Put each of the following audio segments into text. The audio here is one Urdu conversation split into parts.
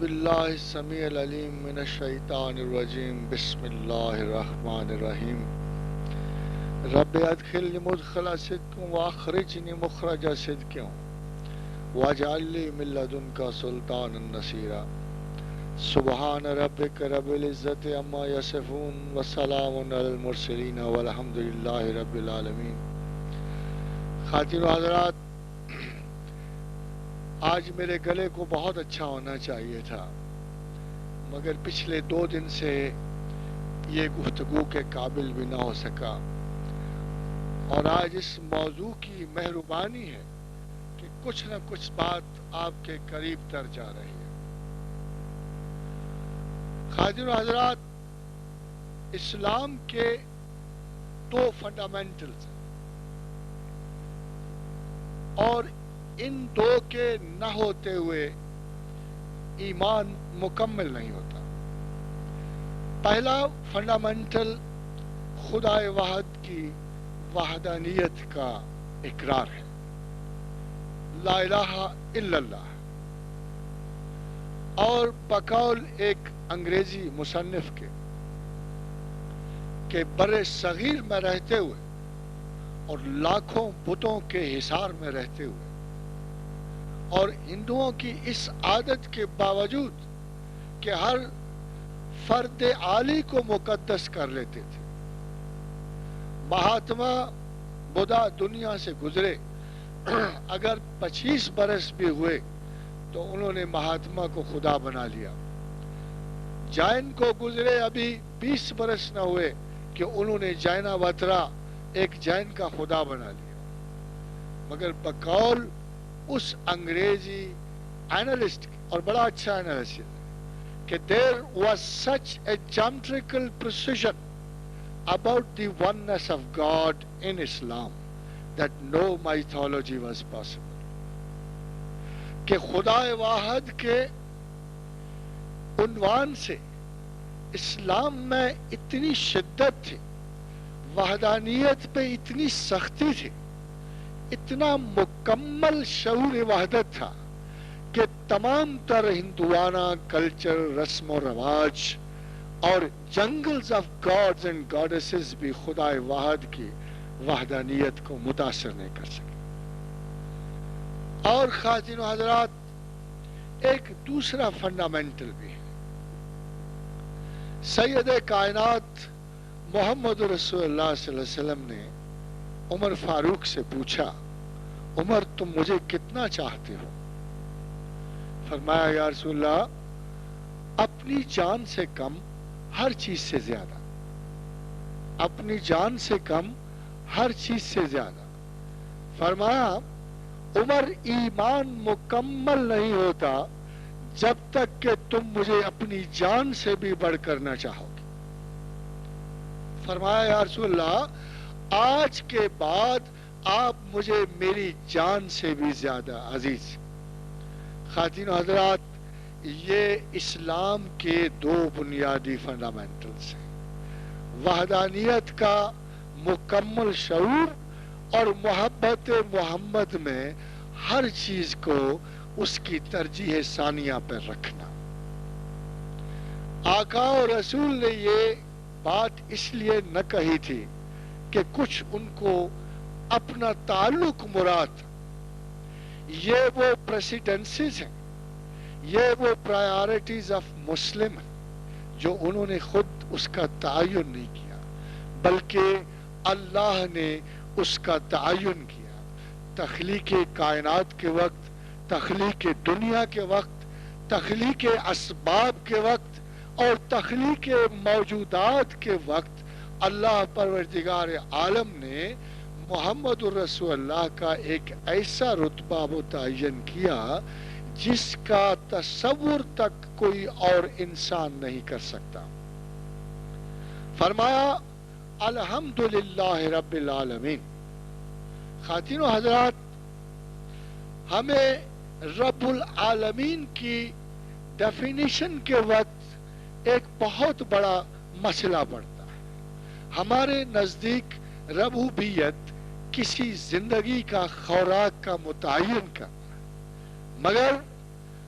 باللہ السمیع العلیم من الشیطان الرجیم بسم اللہ الرحمن الرحیم رب ادخلنی مدخل صدق واخرجنی مخرج صدق واجعل لی من لدنک سلطانا نصیرا سبحان ربک رب العزت عما یصفون وسلام علی المرسلین والحمد للہ رب العالمین۔ خواتین و حضرات، آج میرے گلے کو بہت اچھا ہونا چاہیے تھا، مگر پچھلے 2 دن سے یہ گفتگو کے قابل بھی نہ ہو سکا، اور آج اس موضوع کی مہربانی ہے کہ کچھ نہ کچھ بات آپ کے قریب تر جا رہی ہے۔ خواتین و حضرات، اسلام کے 2 فنڈامنٹلز ہیں، اور ان 2 کے نہ ہوتے ہوئے ایمان مکمل نہیں ہوتا۔ پہلا فنڈامنٹل خدا واحد کی وحدانیت کا اقرار ہے، لا الہ الا اللہ، اور بقول ایک انگریزی مصنف کے کہ بر صغیر میں رہتے ہوئے اور لاکھوں بتوں کے حصار میں رہتے ہوئے اور ہندوؤں کی اس عادت کے باوجود کہ ہر فرد عالی کو مقدس کر لیتے تھے، مہاتما بدھا دنیا سے گزرے، اگر 25 برس بھی ہوئے تو انہوں نے مہاتما کو خدا بنا لیا۔ جین کو گزرے ابھی 20 برس نہ ہوئے کہ انہوں نے جینا وترا ایک جین کا خدا بنا لیا۔ مگر بقول اس انگریزی اینالسٹ، اور بڑا اچھا اینالسٹ ہے، کہ there was such a geometrical precision about the oneness of God in Islam that no mythology was possible، کہ خدا واحد کے عنوان سے اسلام میں اتنی شدت تھی، وحدانیت پہ اتنی سختی تھی، اتنا مکمل شعور وحدت تھا کہ تمام تر ہندوانہ کلچر، رسم و رواج اور jungles of gods and goddesses بھی خدا واحد کی وحدانیت کو متاثر نہیں کر سکے۔ اور خواتین و حضرات، ایک دوسرا فنڈامنٹل بھی ہے۔ سید کائنات محمد رسول اللہ صلی اللہ علیہ وسلم نے عمر فاروق سے پوچھا، عمر تم مجھے کتنا چاہتے ہو؟ فرمایا، یا رسول اللہ، اپنی جان سے کم ہر چیز سے زیادہ، اپنی جان سے کم ہر چیز سے زیادہ۔ فرمایا، عمر، ایمان مکمل نہیں ہوتا جب تک کہ تم مجھے اپنی جان سے بھی بڑھ کر نہ چاہو گے۔ فرمایا، یا رسول اللہ، آج کے بعد آپ مجھے میری جان سے بھی زیادہ عزیز۔ خواتین و حضرات، یہ اسلام کے 2 بنیادی فنڈامنٹلز ہیں، وحدانیت کا مکمل شعور اور محبت محمد میں ہر چیز کو اس کی ترجیح ثانیہ پر رکھنا۔ آقا و رسول نے یہ بات اس لیے نہ کہی تھی کہ کچھ ان کو اپنا تعلق مراد، یہ وہ پریسیڈنسز ہیں، یہ وہ پرائیورٹیز آف مسلم ہیں جو انہوں نے خود اس کا تعین نہیں کیا، بلکہ اللہ نے اس کا تعین کیا۔ تخلیق کائنات کے وقت، تخلیق دنیا کے وقت، تخلیق اسباب کے وقت اور تخلیق موجودات کے وقت اللہ پروردگار عالم نے محمد الرسول اللہ کا ایک ایسا رتبہ متعین کیا جس کا تصور تک کوئی اور انسان نہیں کر سکتا۔ فرمایا، الحمدللہ رب العالمین۔ خواتین و حضرات، ہمیں رب العالمین کی ڈیفینیشن کے وقت ایک بہت بڑا مسئلہ پڑتا ہے۔ ہمارے نزدیک ربوبیت کسی زندگی کا خوراک کا متعین کرنا، مگر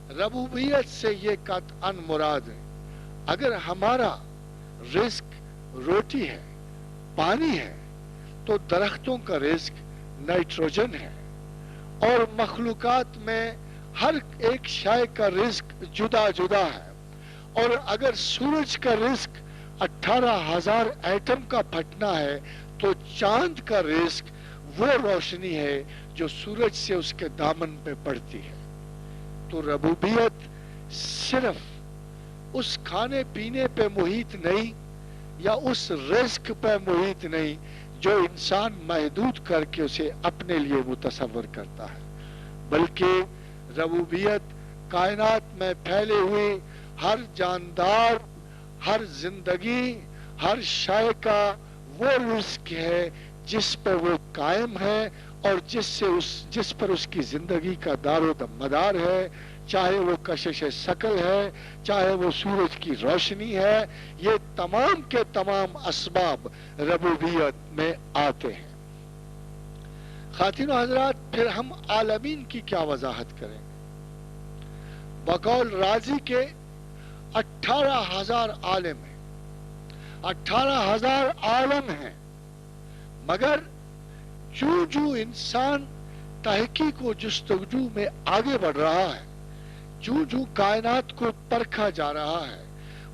ربوبیت سے یہ قطعاً مراد ہے، اگر ہمارا رزق روٹی ہے، پانی ہے، تو درختوں کا رزق نائٹروجن ہے، اور مخلوقات میں ہر ایک شے کا رزق جدا جدا ہے۔ اور اگر سورج کا رزق 18,000 ایٹم کا پھٹنا ہے تو چاند کا رزق وہ روشنی ہے جو سورج سے اس کے دامن پہ پڑتی ہے۔ تو ربوبیت صرف اس کھانے پینے پہ محیط نہیں، یا اس رزق پہ محیط نہیں جو انسان محدود کر کے اسے اپنے لیے متصور کرتا ہے، بلکہ ربوبیت کائنات میں پھیلے ہوئے ہر جاندار، ہر زندگی، ہر شے کا وہ رزق ہے جس پہ وہ قائم ہے اور جس پر اس کی زندگی کا دار و مدار ہے، چاہے وہ کشش ثقل ہے، چاہے وہ سورج کی روشنی ہے، یہ تمام کے تمام اسباب ربوبیت میں آتے ہیں۔ خواتین و حضرات، پھر ہم عالمین کی کیا وضاحت کریں؟ بقول رازی کے 18,000 عالم ہیں، 18,000 عالم ہیں، مگر جو انسان تحقیق و جستجو میں آگے بڑھ رہا ہے، جو کائنات کو پرکھا جا رہا ہے،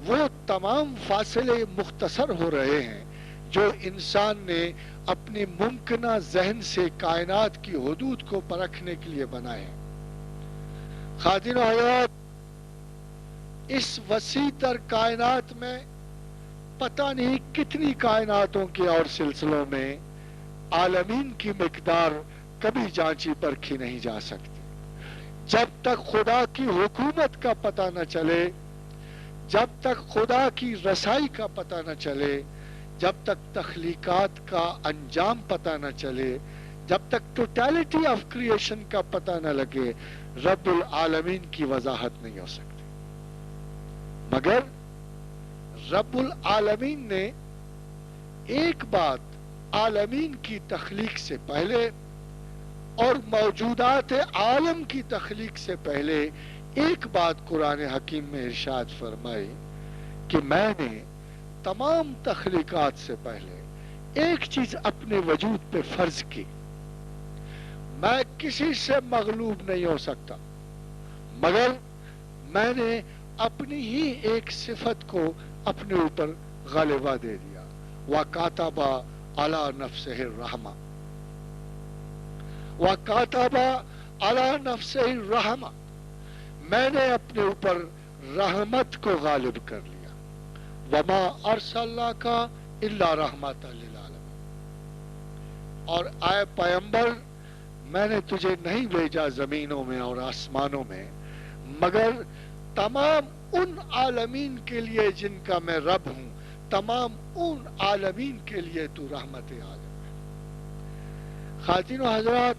وہ تمام فاصلے مختصر ہو رہے ہیں جو انسان نے اپنی ممکنہ ذہن سے کائنات کی حدود کو پرکھنے کے لیے بنائے ہیں۔ خواتین و حضرات، اس وسیع تر کائنات میں پتہ نہیں کتنی کائناتوں کے اور سلسلوں میں عالمین کی مقدار کبھی جانچی پرکھی نہیں جا سکتی۔ جب تک خدا کی حکومت کا پتہ نہ چلے، جب تک خدا کی رسائی کا پتہ نہ چلے، جب تک تخلیقات کا انجام پتہ نہ چلے، جب تک ٹوٹیلٹی آف کریشن کا پتہ نہ لگے، رب العالمین کی وضاحت نہیں ہو سکتی۔ مگر رب العالمین نے ایک بات عالمین کی تخلیق سے پہلے اور موجودات عالم کی تخلیق سے پہلے ایک بات قرآن حکیم میں ارشاد فرمائی کہ میں نے تمام تخلیقات سے پہلے ایک چیز اپنے وجود پہ فرض کی، میں کسی سے مغلوب نہیں ہو سکتا، مگر میں نے اپنی ہی ایک صفت کو اپنے اوپر غلبہ دے دیا، وَكَتَبَ عَلَى نَفْسِهِ الرَّحْمَةَ، وَكَتَبَ عَلَى نَفْسِهِ الرَّحْمَةَ، میں نے اپنے اوپر رحمت کو غالب کر لیا، وَمَا أَرْسَلْنَاكَ إِلَّا رَحْمَةً لِلْعَالَمِينَ، اور اے پیغمبر، میں نے تجھے نہیں بھیجا زمینوں میں اور آسمانوں میں مگر تمام ان عالمین کے لیے جن کا میں رب ہوں، تمام ان عالمین کے لیے تو رحمت عالم ہے۔ خواتین و حضرات،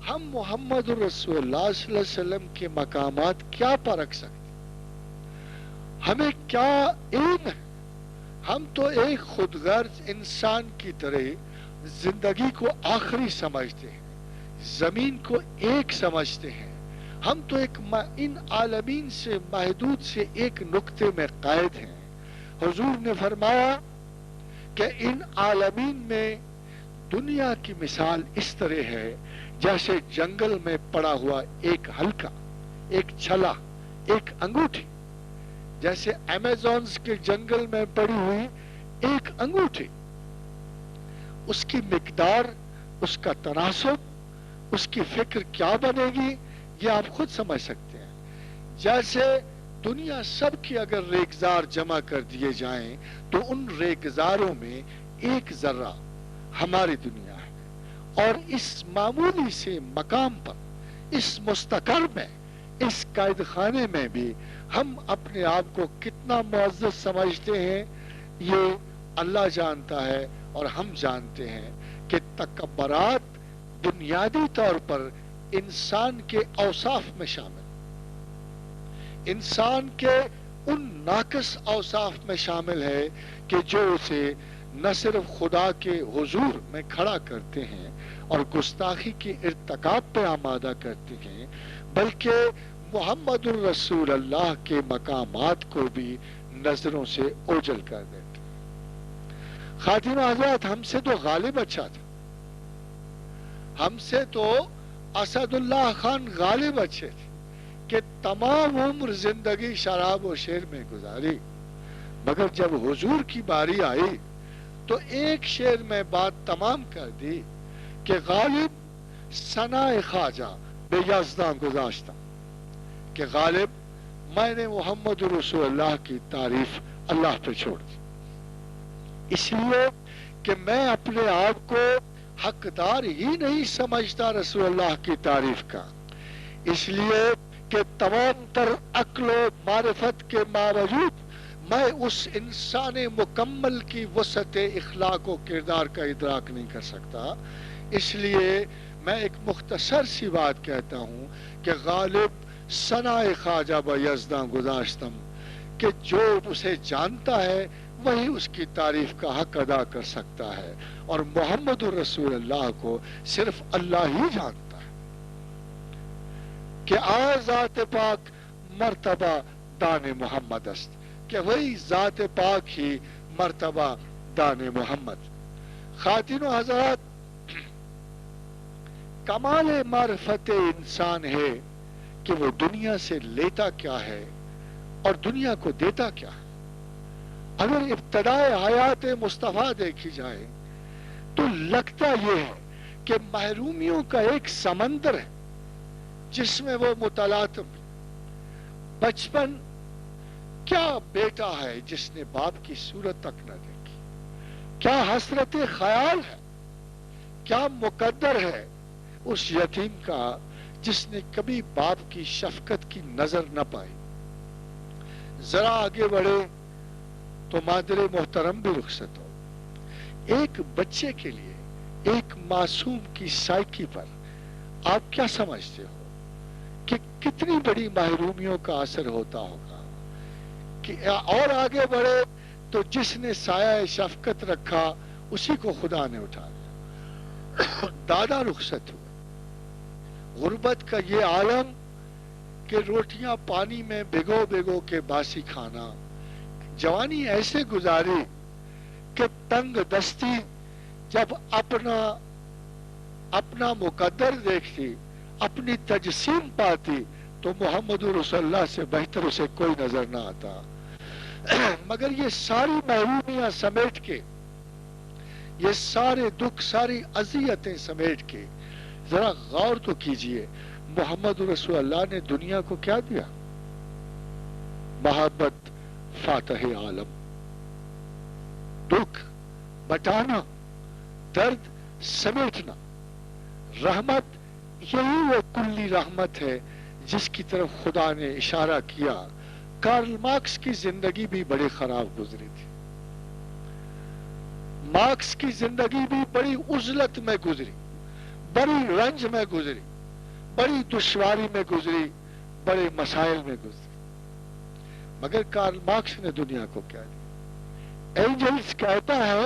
ہم محمد رسول اللہ صلی اللہ علیہ وسلم کے مقامات کیا پرکھ سکتے؟ ہمیں کیا علم ہے؟ ہم تو ایک خود غرض انسان کی طرح زندگی کو آخری سمجھتے ہیں، زمین کو ایک سمجھتے ہیں، ہم تو ان عالمین سے محدود سے ایک نقطے میں قید ہیں۔ حضور نے فرمایا کہ ان عالمین میں دنیا کی مثال اس طرح ہے جیسے جنگل میں پڑا ہوا ایک حلقہ، ایک چھلا، ایک انگوٹھی، جیسے ایمیزونز کے جنگل میں پڑی ہوئی ایک انگوٹھی، اس کی مقدار، اس کا تناسب، اس کی فکر کیا بنے گی یہ آپ خود سمجھ سکتے ہیں۔ جیسے دنیا سب کی اگر ریگزار جمع کر دیے جائیں تو ان ریگزاروں میں ایک ذرہ ہماری دنیا ہے، اور اس معمولی سے مقام پر، اس مستقر میں، اس قید خانے میں بھی ہم اپنے آپ کو کتنا معزز سمجھتے ہیں یہ اللہ جانتا ہے، اور ہم جانتے ہیں کہ تکبرات بنیادی طور پر انسان کے اوصاف میں شامل، انسان کے ان ناقص اوصاف میں شامل ہے کہ جو اسے نہ صرف خدا کے حضور میں کھڑا کرتے ہیں اور گستاخی کی ارتکاب پہ آمادہ کرتے ہیں، بلکہ محمد الرسول اللہ کے مقامات کو بھی نظروں سے اوجھل کر دیتے. خواتین و حضرات، ہم سے تو غالب اچھا تھا، ہم سے تو اسد اللہ خان غالب اچھے تھے کہ تمام عمر زندگی شراب و شیر میں گزاری، مگر جب حضور کی باری آئی تو ایک شعر میں بات تمام کر دی کہ غالب ثناء خواجہ بے یزداں گذاشتہ، کہ غالب میں نے محمد رسول اللہ کی تعریف اللہ پہ چھوڑ دی، اس لیے کہ میں اپنے آپ کو حقدار ہی نہیں سمجھتا رسول اللہ کی تعریف کا، اس لیے کہ تمام تر عقل و معرفت کے باوجود میں اس انسان مکمل کی وسعت اخلاق و کردار کا ادراک نہیں کر سکتا. اس لیے میں ایک مختصر سی بات کہتا ہوں کہ غالب ثناء خواجہ با یزداں گذاشتم، کہ جو اسے جانتا ہے وہی اس کی تعریف کا حق ادا کر سکتا ہے، اور محمد الرسول اللہ کو صرف اللہ ہی جانتا ہے کہ ذات پاک مرتبہ دان محمد است، کہ وہی ذات پاک ہی مرتبہ دان محمد. خواتین و حضرات، کمال معرفت انسان ہے کہ وہ دنیا سے لیتا کیا ہے اور دنیا کو دیتا کیا ہے. اگر ابتدائے حیات مصطفیٰ دیکھی جائے تو لگتا یہ ہے کہ محرومیوں کا ایک سمندر ہے جس میں وہ متلاطم. بچپن کیا بیٹا ہے جس نے باپ کی صورت تک نہ دیکھی، کیا حسرت خیال ہے، کیا مقدر ہے اس یتیم کا جس نے کبھی باپ کی شفقت کی نظر نہ پائی. ذرا آگے بڑھے تو مادر محترم بھی رخصت ہو. ایک بچے کے لیے ایک معصوم کی سائیکی پر آپ کیا سمجھتے ہو کہ کتنی بڑی محرومیوں کا اثر ہوتا ہوگا. اور آگے بڑھے تو جس نے سایہ شفقت رکھا اسی کو خدا نے اٹھا لیا. دادا رخصت ہوئے. غربت کا یہ عالم کہ روٹیاں پانی میں بھگو بھگو کے باسی کھانا. جوانی ایسے گزاری کہ تنگ دستی جب اپنا مقدر دیکھتی، اپنی تجسیم پاتی، تو محمد رسول اللہ سے بہتر اسے کوئی نظر نہ آتا. مگر یہ ساری محرومیاں سمیٹ کے، یہ سارے دکھ، ساری اذیتیں سمیٹ کے ذرا غور تو کیجئے محمد رسول اللہ نے دنیا کو کیا دیا؟ محبت فاتح عالم، دکھ بٹانا، درد سمیٹنا. رحمت، یہی وہ کلی رحمت ہے جس کی طرف خدا نے اشارہ کیا. کارل مارکس کی زندگی بھی بڑی خراب گزری تھی. مارکس کی زندگی بھی بڑی عزلت میں گزری، بڑی رنج میں گزری، بڑی دشواری میں گزری، بڑے مسائل میں گزری. مگر کارل مارکس نے دنیا کو کیا دیا؟ اینجلز کہتا ہے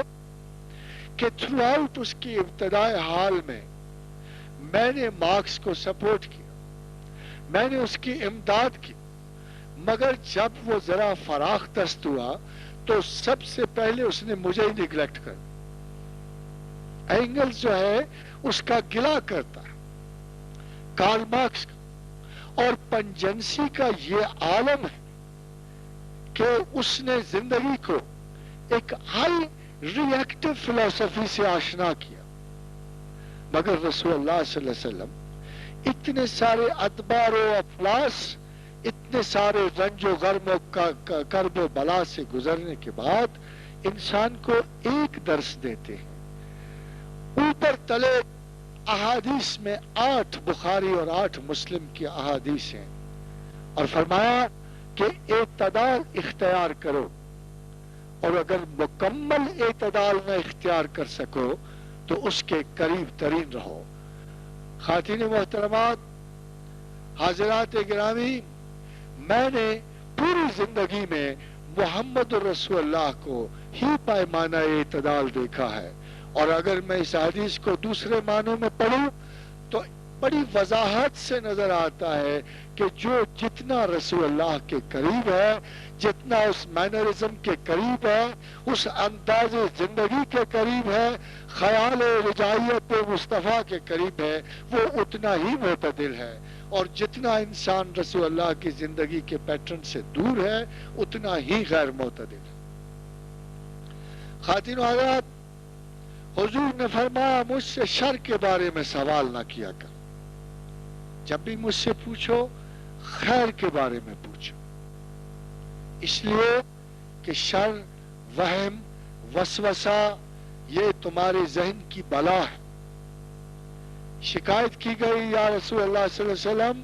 کہ تھرو آؤٹ اس کی ابتدائی حال میں نے مارکس کو سپورٹ کیا، میں نے اس کی امداد کی، مگر جب وہ ذرا فراخ دست ہوا تو سب سے پہلے اس نے مجھے ہی نیگلیکٹ کر دیا. اینگلز جو ہے اس کا گلہ کرتا ہے کارل مارکس کا. اور پنجنسی کا یہ عالم ہے کہ اس نے زندگی کو ایک ہائی ری ایکٹیو فلسفی سے آشنا کیا. مگر رسول اللہ صلی اللہ علیہ وسلم اتنے سارے ادبار و افلاس، اتنے سارے رنج و غم و کرب و بلا سے گزرنے کے بعد انسان کو ایک درس دیتے ہیں. اوپر تلے احادیث میں 8 بخاری اور 8 مسلم کی احادیث ہیں، اور فرمایا کہ اعتدال اختیار کرو، اور اگر مکمل اعتدال نہ اختیار کر سکو تو اس کے قریب ترین رہو. خواتین محترمات، حاضرات گرامی، میں نے پوری زندگی میں محمد رسول اللہ کو ہی پیمانہ اعتدال دیکھا ہے. اور اگر میں اس حدیث کو دوسرے معنوں میں پڑھوں تو بڑی وضاحت سے نظر آتا ہے کہ جو جتنا رسول اللہ کے قریب ہے، جتنا اس مینرزم کے قریب ہے، اس انداز زندگی کے قریب ہے، خیال رجائیت مصطفیٰ کے قریب ہے، وہ اتنا ہی معتدل ہے، اور جتنا انسان رسول اللہ کی زندگی کے پیٹرن سے دور ہے اتنا ہی غیر معتدل ہے۔ خواتین و حضرات، حضور نے فرمایا مجھ سے شر کے بارے میں سوال نہ کیا کر، جب بھی مجھ سے پوچھو خیر کے بارے میں پوچھو، اس لیے کہ شر، وہم، وسوسہ یہ تمہارے ذہن کی بلا ہے۔ شکایت کی گئی یا رسول اللہ صلی اللہ علیہ وسلم،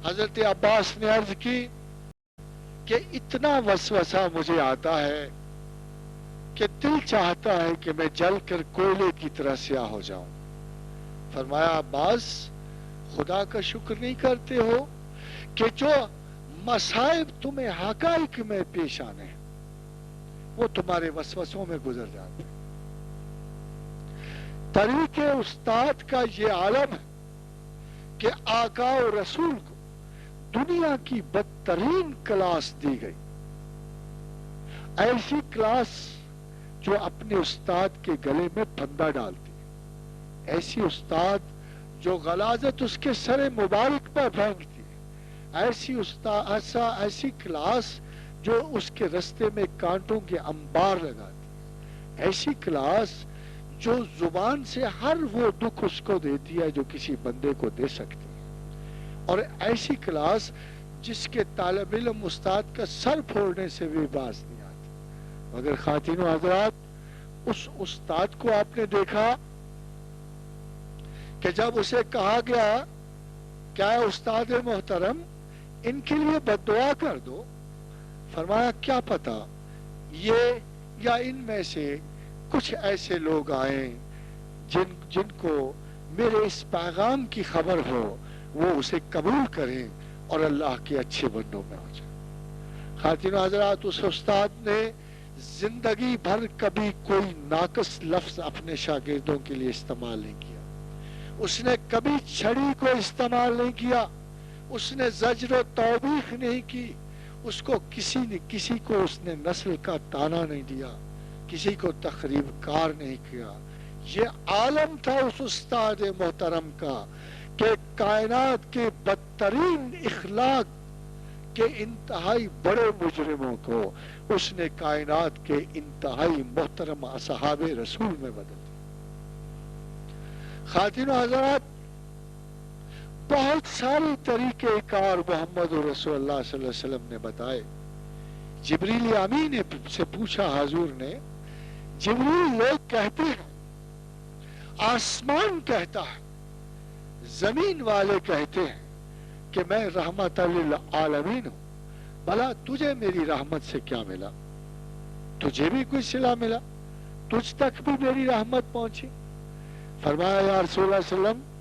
حضرت عباس نے عرض کی کہ اتنا وسوسہ مجھے آتا ہے کہ دل چاہتا ہے کہ میں جل کر کوئلے کی طرح سیاہ ہو جاؤں۔ فرمایا عباس، خدا کا شکر نہیں کرتے ہو کہ جو مصائب تمہیں حقائق میں پیش آنے ہیں وہ تمہارے وسوسوں میں گزر جاتے ہیں۔ طریق استاد کا یہ عالم ہے کہ آقا و رسول کو دنیا کی بدترین کلاس دی گئی، ایسی کلاس جو اپنے استاد کے گلے میں پھندا ڈالتی ہے، ایسی استاد جو غلاظت اس کے سر مبارک پر پھینکتی ہے، ایسی کلاس جو اس کے رستے میں کانٹوں کے انبار لگاتی ہے، ایسی کلاس جو زبان سے ہر وہ دکھ اس کو دیتی ہے جو کسی بندے کو دے سکتی ہے، اور ایسی کلاس جس کے طالب علم استاد کا سر پھوڑنے سے بھی باز نہیں آتی۔ مگر خواتین و حضرات، اس استاد کو آپ نے دیکھا کہ جب اسے کہا گیا کیا استاد محترم ان کے لیے بد دعا کر دو، فرمایا کیا پتا یہ یا ان میں سے کچھ ایسے لوگ آئیں جن کو میرے اس پیغام کی خبر ہو، وہ اسے قبول کریں اور اللہ کے اچھے بندوں میں ہو جائیں۔ خواتین و حضرات، اس استاد نے زندگی بھر کبھی کوئی ناقص لفظ اپنے شاگردوں کے لیے استعمال نہیں کیا، اس نے کبھی چھڑی کو استعمال نہیں کیا، اس نے زجر و توبیخ نہیں کی، اس کو کسی کو اس نے نسل کا تانا نہیں دیا، کسی کو تخریب کار نہیں کیا۔ یہ عالم تھا اس استاد محترم کا کہ کائنات کے بدترین اخلاق کے انتہائی بڑے مجرموں کو اس نے کائنات کے انتہائی محترم اصحاب رسول میں بدل دیا۔ خواتین و حضرات، بہت سارے طریقے کار محمد رسول اللہ صلی اللہ علیہ وسلم نے بتائے۔ جبریل امین نے سے پوچھا حضور نے، جبریل لوگ کہتے ہیں، آسمان کہتا ہے، زمین والے کہتے ہیں کہ میں رحمت للعالمین ہوں، بھلا تجھے میری رحمت سے کیا ملا؟ تجھے بھی کچھ صلہ ملا؟ تجھ تک بھی میری رحمت پہنچی؟ فرمایا یا رسول اللہ صلی اللہ علیہ وسلم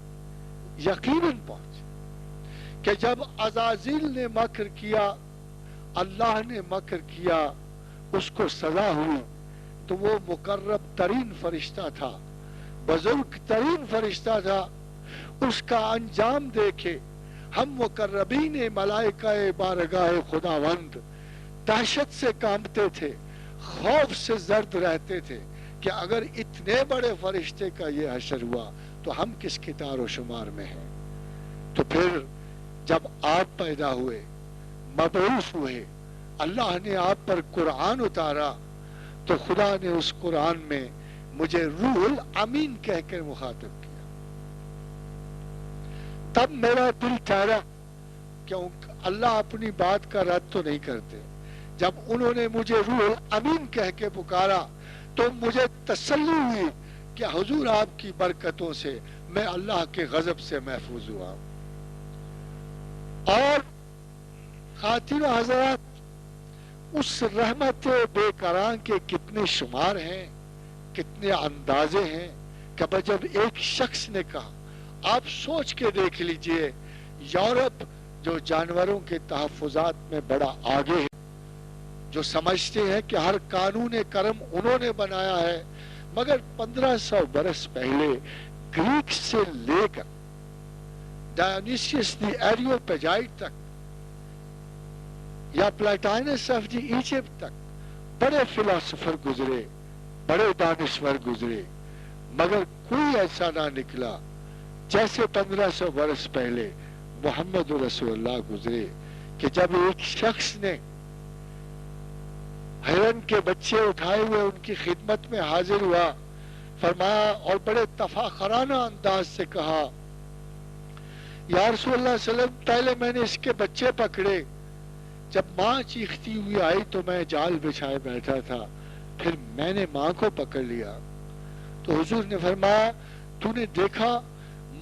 یقیناً پہنچ کہ جب عزازیل نے مکر کیا، اللہ نے مکر کیا، اس کو سزا ہوئی، تو وہ مقرب ترین فرشتہ تھا، بزرگ ترین فرشتہ تھا، اس کا انجام دیکھے ہم مقربین ملائکہ بارگاہ خداوند دہشت سے کانپتے تھے، خوف سے زرد رہتے تھے کہ اگر اتنے بڑے فرشتے کا یہ حشر ہوا تو ہم کس کے دار و شمار میں ہیں۔ تو پھر جب آپ پیدا ہوئے، مبعوث ہوئے، اللہ نے آپ پر قرآن اتارا، تو خدا نے اس قرآن میں مجھے روح الامین کہہ کر مخاطب کیا۔ تب میرا دل ٹھہرا کہ اللہ اپنی بات کا رد تو نہیں کرتے۔ جب انہوں نے مجھے روح الامین کہہ کے پکارا تو مجھے تسلی ہوئی کہ حضور آپ کی برکتوں سے میں اللہ کے غضب سے محفوظ ہوا۔ اور خواتین و حضرات، اس رحمت بے قرار کے کتنے شمار ہیں، کتنے اندازے ہیں کہ جب ایک شخص نے کہا، آپ سوچ کے دیکھ لیجئے، یورپ جو جانوروں کے تحفظات میں بڑا آگے ہے، جو سمجھتے ہیں کہ ہر قانون کرم انہوں نے بنایا ہے، مگر 1500 برس پہلے گریک سے لے کر ڈایونیسیس دی ایریوپیجائٹ تک یا پلاٹائنس آف دی ایجپٹ تک بڑے فلاسفر گزرے، بڑے دانشور گزرے، مگر کوئی ایسا نہ نکلا جیسے 1500 برس پہلے محمد رسول اللہ گزرے کہ جب ایک شخص نے ہرن کے بچے اٹھائے ہوئے ان کی خدمت میں حاضر ہوا، فرمایا اور بڑے تفاخرانہ انداز سے کہا، یا رسول اللہ صلی اللہ علیہ وسلم، پہلے میں نے اس کے بچے پکڑے، جب ماں چیختی ہوئی آئی تو میں جال بچھائے بیٹھا تھا، پھر میں نے ماں کو پکڑ لیا۔ تو حضور نے فرمایا، تو نے دیکھا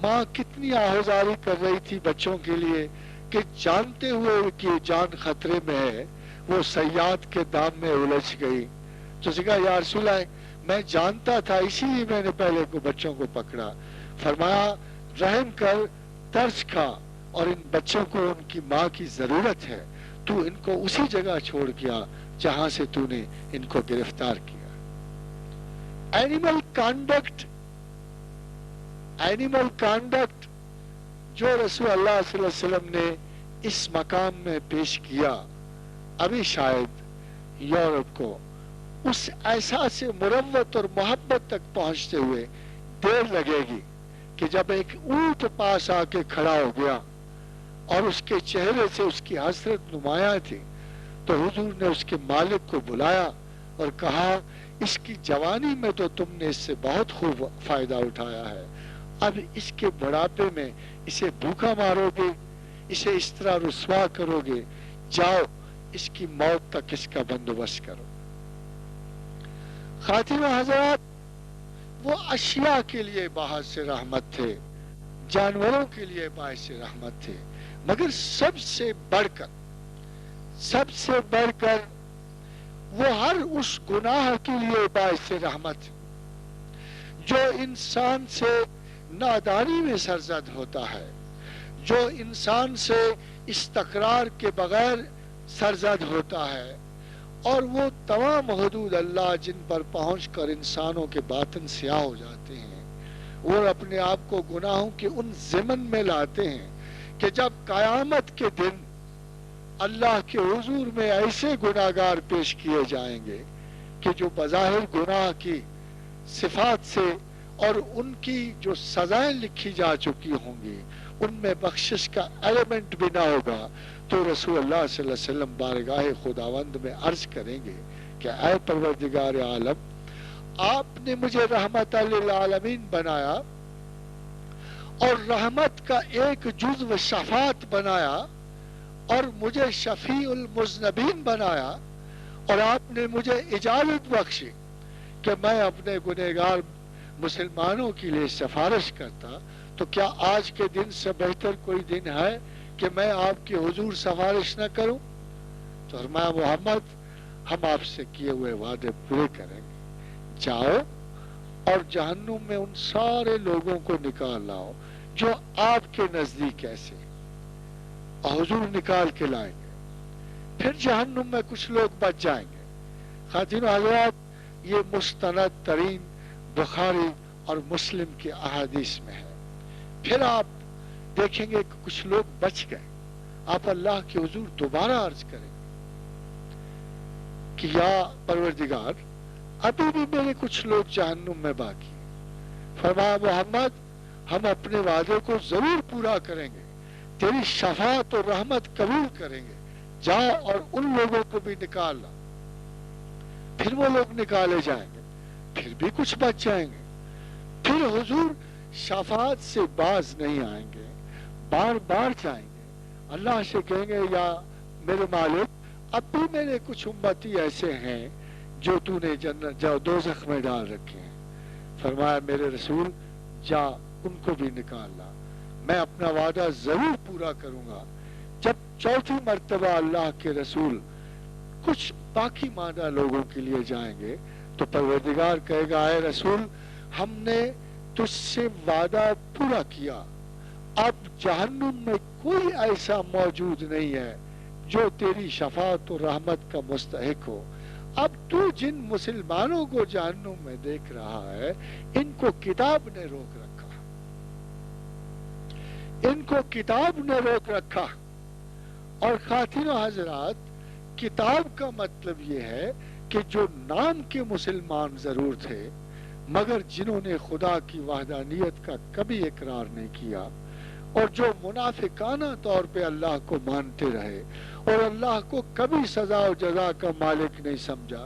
ماں کتنی آہوزاری کر رہی تھی بچوں کے لیے کہ جانتے ہوئے کہ جان خطرے میں ہے وہ صیاد کے دام میں الجھ گئی۔ تو اس نے کہا، یا رسول اللہ میں جانتا تھا اسی لیے میں نے پہلے کو بچوں کو پکڑا۔ فرمایا، رحم کر، ترس کھا، اور ان بچوں کو ان کی ماں کی ضرورت ہے، تو ان کو اسی جگہ چھوڑ گیا جہاں سے تو نے ان کو گرفتار کیا۔ اینیمل کانڈکٹ جو رسول اللہ صلی اللہ علیہ وسلم نے اس مقام میں پیش کیا، ابھی شاید یورپ کو اس احساس مروت اور محبت تک پہنچتے ہوئے دیر لگے گی کہ جب ایک اونٹ پاس آ کے کھڑا ہو گیا اور اس کے چہرے سے اس کی حسرت نمایاں تھی، تو حضور نے اس کے مالک کو بلایا اور کہا، اس کی جوانی میں تو تم نے اس سے بہت خوب فائدہ اٹھایا ہے، اب اس کے بڑھاپے میں اسے بھوکا مارو گے، اسے اس طرح رسوا کرو گے، جاؤ اس کی موت تک اس کا بندوبست کرو۔ خاتمہ حضرات، وہ اشیاء کے لیے باعث رحمت تھے، جانوروں کے لیے باعث رحمت تھے، مگر سب سے بڑھ کر وہ ہر اس گناہ کے لیے باعث رحمت جو انسان سے نادانی میں سرزد ہوتا ہے، جو انسان سے استقرار کے بغیر سرزد ہوتا ہے، اور وہ تمام حدود اللہ جن پر پہنچ کر انسانوں کے باطن سیاہ ہو جاتے ہیں، وہ اپنے آپ کو گناہوں کے ان ضمن میں لاتے ہیں کہ جب قیامت کے دن اللہ کے حضور میں ایسے گناہگار پیش کیے جائیں گے کہ جو بظاہر گناہ کی صفات سے اور ان کی جو سزائیں لکھی جا چکی ہوں گی ان میں بخشش کا ایلیمنٹ بھی نہ ہوگا، تو رسول اللہ صلی اللہ علیہ وسلم بارگاہ خداوند میں عرض کریں گے کہ اے پروردگار عالم، آپ نے مجھے رحمت للعالمین بنایا اور رحمت کا ایک جزو شفاعت بنایا اور مجھے شفیع المذنبین بنایا، اور آپ نے مجھے اجازت بخشی کہ میں اپنے گنہگار مسلمانوں کے لیے سفارش کرتا، تو کیا آج کے دن سے بہتر کوئی دن ہے کہ میں آپ کے حضور سفارش نہ کروں؟ تو فرمایا، محمد، ہم آپ سے کیے ہوئے وعدے پورے کریں گے، جاؤ اور جہنم میں ان سارے لوگوں کو نکال لاؤ جو آپ کے نزدیک ایسے، اور حضور نکال کے لائیں گے، پھر جہنم میں کچھ لوگ بچ جائیں گے۔ خاتون حضرات، یہ مستند ترین بخاری اور مسلم کے احادیث میں ہے۔ پھر آپ دیکھیں گے کہ کچھ لوگ بچ گئے، آپ اللہ کے حضور دوبارہ عرض کریں کہ یا پروردگار، ابھی بھی میرے کچھ لوگ جہنم میں باقی ہیں۔ فرمایا، محمد، ہم اپنے وعدے کو ضرور پورا کریں گے، تیری شفاعت اور رحمت قبول کریں گے، جاؤ اور ان لوگوں کو بھی نکال لا۔ پھر وہ لوگ نکالے جائیں گے، پھر بھی کچھ بچ جائیں گے، پھر حضور شفاعت سے باز نہیں آئیں گے، بار بار جائیں گے، اللہ سے کہیں گے، یا میرے مالک، اب بھی میرے کچھ امتی ایسے ہیں جو تو نے جو دوزخ میں ڈال رکھے ہیں۔ فرمایا، میرے رسول، جا ان کو بھی نکال لا، میں اپنا وعدہ ضرور پورا کروں گا۔ جب چوتھی مرتبہ اللہ کے رسول کچھ باقی ماندہ لوگوں کے لیے جائیں گے تو پروردگار کہے گا، اے رسول، ہم نے تجھ سے وعدہ پورا کیا، اب جہنم میں کوئی ایسا موجود نہیں ہے جو تیری شفاعت و رحمت کا مستحق ہو۔ اب تو جن مسلمانوں کو جہنم میں دیکھ رہا ہے، ان کو کتاب نے روک رکھا، ان کو کتاب نے روک رکھا. اور خواتین و حضرات، کتاب کا مطلب یہ ہے کہ جو نام کے مسلمان ضرور تھے مگر جنہوں نے خدا کی وحدانیت کا کبھی اقرار نہیں کیا، اور جو منافقانہ طور پہ اللہ کو مانتے رہے اور اللہ کو کبھی سزا و جزا کا مالک نہیں سمجھا،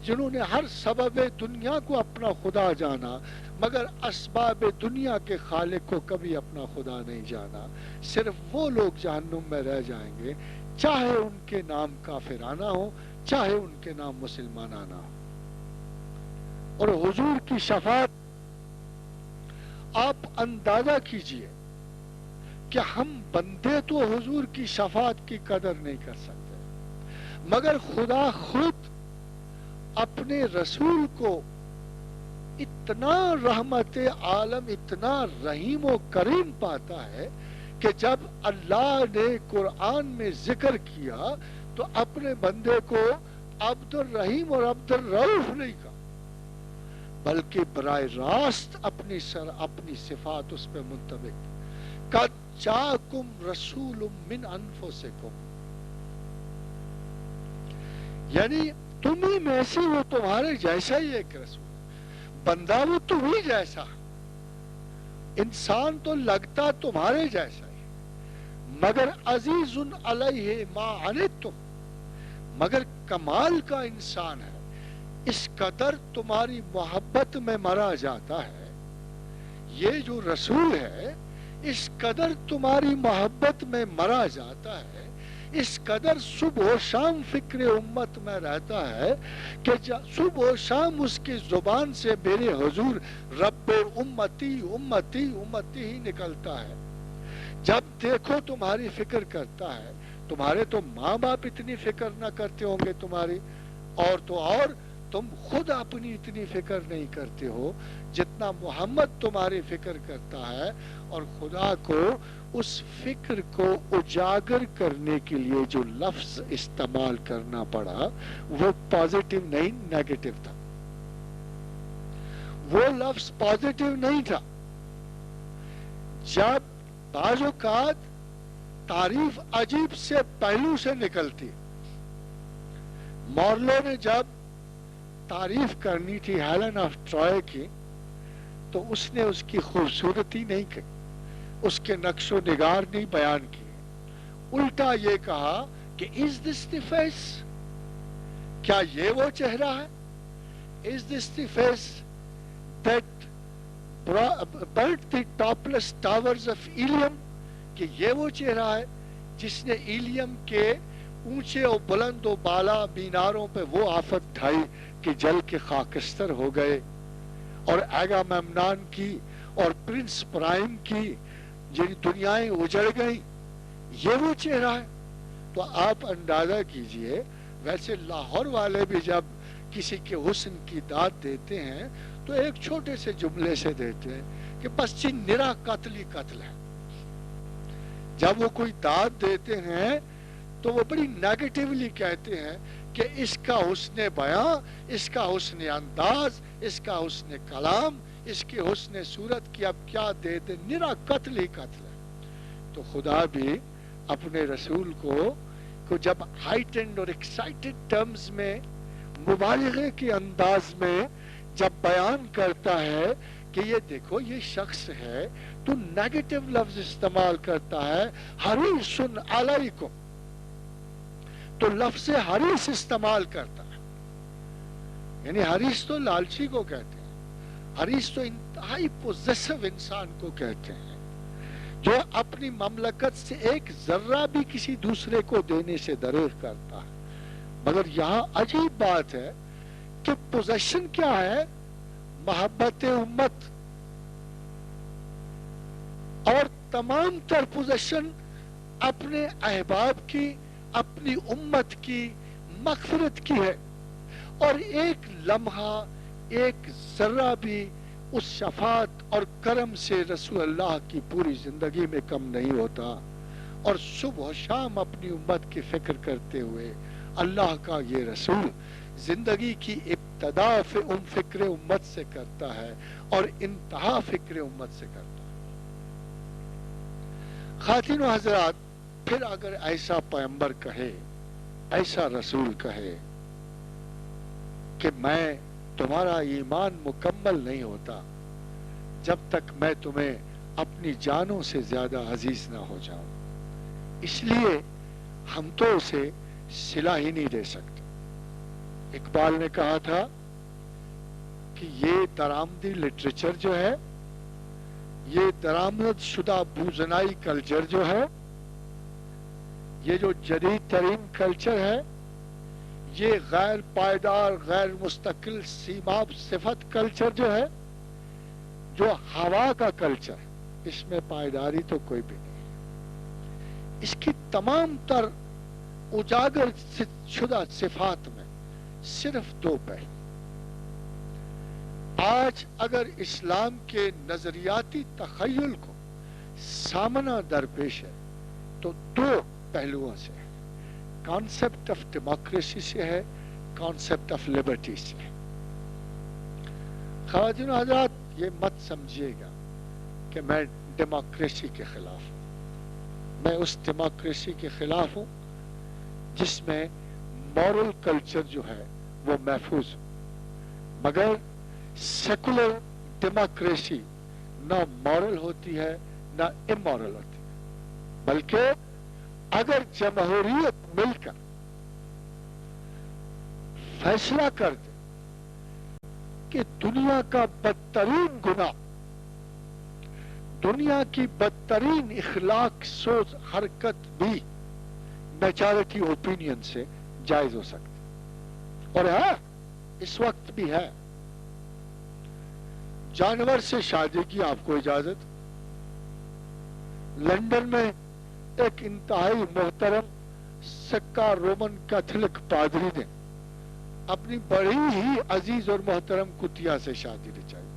جنہوں نے ہر سبب دنیا کو اپنا خدا جانا مگر اسباب دنیا کے خالق کو کبھی اپنا خدا نہیں جانا، صرف وہ لوگ جہنم میں رہ جائیں گے، چاہے ان کے نام کافرانہ ہو چاہے ان کے نام مسلمانانہ ہو. اور حضور کی شفاعت، آپ اندازہ کیجئے کہ ہم بندے تو حضور کی شفاعت کی قدر نہیں کر سکتے، مگر خدا خود اپنے رسول کو اتنا رحمت عالم، اتنا رحیم و کریم پاتا ہے کہ جب اللہ نے قرآن میں ذکر کیا تو اپنے بندے کو عبد الرحیم اور عبد الرؤوف نہیں کہا، بلکہ براہ راست اپنی صفات اس پہ منطبق. قد جاءکم رسول من انفسکم، یعنی تمہیں میں سے وہ تمہارے جیسا ہی ایک رسول، بندہ وہ تمہیں جیسا، انسان تو لگتا تمہارے جیسا ہی، مگر عزیز علیہ ما عنتم، مگر کمال کا انسان ہے، اس قدر تمہاری محبت میں مرا جاتا ہے. یہ جو رسول ہے اس قدر تمہاری محبت میں مرا جاتا ہے، اس قدر صبح و شام فکر امت میں رہتا ہے کہ صبح و شام اس کی زبان سے میرے حضور رب امتی امتی امتی ہی نکلتا ہے. جب دیکھو تمہاری فکر کرتا ہے. تمہارے تو ماں باپ اتنی فکر نہ کرتے ہوں گے تمہاری، اور تو اور تم خود اپنی اتنی فکر نہیں کرتے ہو جتنا محمد تمہاری فکر کرتا ہے. اور خدا کو اس فکر کو اجاگر کرنے کے لیے جو لفظ استعمال کرنا پڑا وہ پازیٹیو نہیں نیگیٹو تھا، وہ لفظ پازیٹیو نہیں تھا. جب بعض اوقات تعریف عجیب سے پہلو سے نکلتی، مارلو نے جب تعریف کرنی تھی ہیلن آف ٹرائے کی تو اس نے اس کی خوبصورتی نہیں کی، اس کے نقش و نگار نہیں بیان کی، الٹا یہ کہا کہ is this the face؟ کیا یہ وہ چہرہ ہے؟ is this the face that built the topless towers of Ilium؟ کہ یہ وہ چہرہ ہے جس نے ایلیم کے اونچے اور بلند و بالا میناروں پہ وہ آفت ڈھائی کہ جل کے خاکستر ہو گئے، اور ایگاممنان کی اور پرنس پرائم کی جن دنیایں اجڑ گئیں، یہ وہ چہرہ ہے. تو آپ اندازہ کیجئے، ویسے لاہور والے بھی جب کسی کے حسن کی داد دیتے ہیں تو ایک چھوٹے سے جملے سے دیتے ہیں کہ بس جی نرا قتل ہی قتل ہے. جب وہ کوئی داد دیتے ہیں تو وہ بڑی نیگیٹیولی کہتے ہیں کہ اس کا حسن بیاں، اس کا حسن انداز، اس کا حسن کلام، اس کی حسن صورت کی اب کیا دے دے، نرا قتل ہی قتل ہے. تو خدا بھی اپنے رسول کو جب ہائٹنڈ اور ایکسائٹڈ ٹرمز میں مبالغے کے انداز میں جب بیان کرتا ہے کہ یہ دیکھو یہ شخص ہے، تو نیگیٹو لفظ استعمال کرتا ہے، حریص علیکم، تو لفظ حریص استعمال کرتا ہے. یعنی حریص تو لالچی کو کہتے ہیں، حریص تو انتہائی پوزیسو انسان کو کہتے ہیں جو اپنی مملکت سے ایک ذرہ بھی کسی دوسرے کو دینے سے دریغ کرتا ہے. مگر یہاں عجیب بات ہے کہ پوزیشن کیا ہے؟ محبت امت. اور تمام تر پوزیشن اپنے احباب کی، اپنی امت کی مغفرت کی ہے. اور ایک لمحہ، ایک ذرہ بھی اس شفاعت اور کرم سے رسول اللہ کی پوری زندگی میں کم نہیں ہوتا. اور صبح و شام اپنی امت کی فکر کرتے ہوئے اللہ کا یہ رسول زندگی کی ابتدا فکر امت سے کرتا ہے اور انتہا فکر امت سے کرتا ہے. خواتین و حضرات، پھر اگر ایسا پیغمبر کہے، ایسا رسول کہے کہ میں تمہارا ایمان مکمل نہیں ہوتا جب تک میں تمہیں اپنی جانوں سے زیادہ عزیز نہ ہو جاؤں، اس لیے ہم تو اسے صلہ ہی نہیں دے سکتے۔ اقبال نے کہا تھا کہ یہ درآمدی لٹریچر جو ہے، یہ درآمد شدہ بوزنائی کلچر جو ہے، یہ جو جدید ترین کلچر ہے، یہ غیر پائیدار، غیر مستقل سیماب صفت کلچر جو ہے، جو ہوا کا کلچر ہے، اس میں پائیداری تو کوئی بھی نہیں ہے۔ اس کی تمام تر اجاگر شدہ صفات میں صرف دو پہلو۔ آج اگر اسلام کے نظریاتی تخیل کو سامنا درپیش ہے تو دو پہلوؤں سے ہے، کانسیپٹ آف ڈیموکریسی سے ہے، کانسیپٹ آف لبرٹی سے ہے۔ خواتین و حضرات، یہ مت سمجھیے گا کہ میں ڈیموکریسی کے خلاف ہوں۔ میں اس ڈیموکریسی کے خلاف ہوں جس میں مورل کلچر جو ہے وہ محفوظ ہو، مگر سیکولر ڈیموکریسی نہ مورل ہوتی ہے نہ امورل ہوتی ہے، بلکہ اگر جمہوریت مل کر فیصلہ کر دے کہ دنیا کا بدترین گناہ، دنیا کی بدترین اخلاق سوز حرکت بھی میجارٹی اوپینین سے جائز ہو سکتی، اور ہے اس وقت بھی ہے۔ جانور سے شادی کی آپ کو اجازت۔ لندن میں ایک انتہائی محترم سکا رومن کیتھولک پادری نے اپنی بڑی ہی عزیز اور محترم کتیا سے شادی رچائی،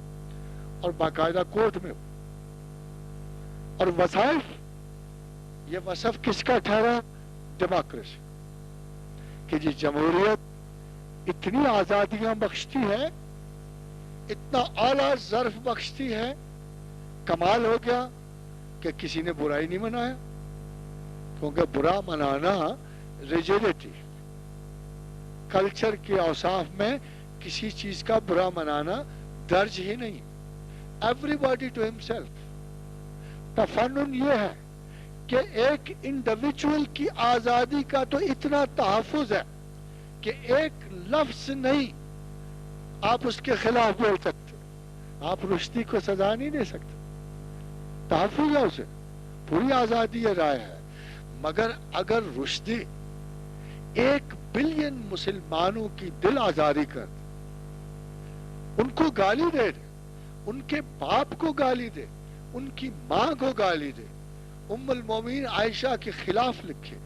اور باقاعدہ کورٹ میں، اور وظائف، یہ وصف کس کا ٹھہرا؟ ڈیموکریسی، کہ جی جمہوریت اتنی آزادیاں بخشتی ہے، اتنا اعلیٰ ظرف بخشتی ہے، کمال ہو گیا کہ کسی نے برائی نہیں منایا، کیونکہ برا منانا ریجیڈیٹی، کلچر کے اوصاف میں کسی چیز کا برا منانا درج ہی نہیں، ایوری باڈی ٹو ہمسیلف۔ تفنن یہ ہے کہ ایک انڈیویجول کی آزادی کا تو اتنا تحفظ ہے کہ ایک لفظ نہیں آپ اس کے خلاف بول سکتے، آپ رشدی کو سزا نہیں دے سکتے، تحفظ ہے اسے، پوری آزادی رائے ہے۔ مگر اگر رشدی 1 بلین مسلمانوں کی دل آزاری کر دے، ان کو گالی دے، ان کے باپ کو گالی دے، ان کی ماں کو گالی دے، ام المومنین عائشہ کے خلاف لکھے،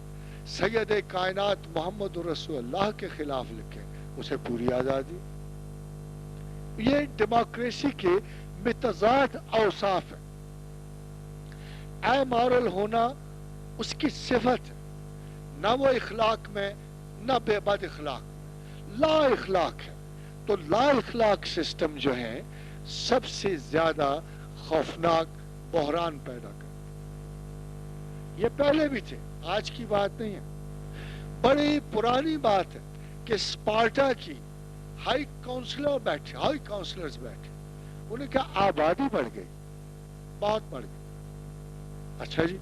سید کائنات محمد رسول اللہ کے خلاف لکھے، اسے پوری آزادی۔ یہ ڈیموکریسی کے متضاد اوصاف ہے۔ اے مورل ہونا اس کی صفت ہے، نہ وہ اخلاق میں نہ بے بد اخلاق میں، لا اخلاق ہے۔ تو لا اخلاق سسٹم جو ہے سب سے زیادہ خوفناک بحران پیدا کرتے، یہ پہلے بھی تھے، آج کی بات نہیں ہے، بڑی پرانی بات ہے کہ اسپارٹا کی ہائی کاؤنسلرز بیٹھے، انہیں کہا آبادی بڑھ گئی، بہت بڑھ گئی۔ اچھا جی،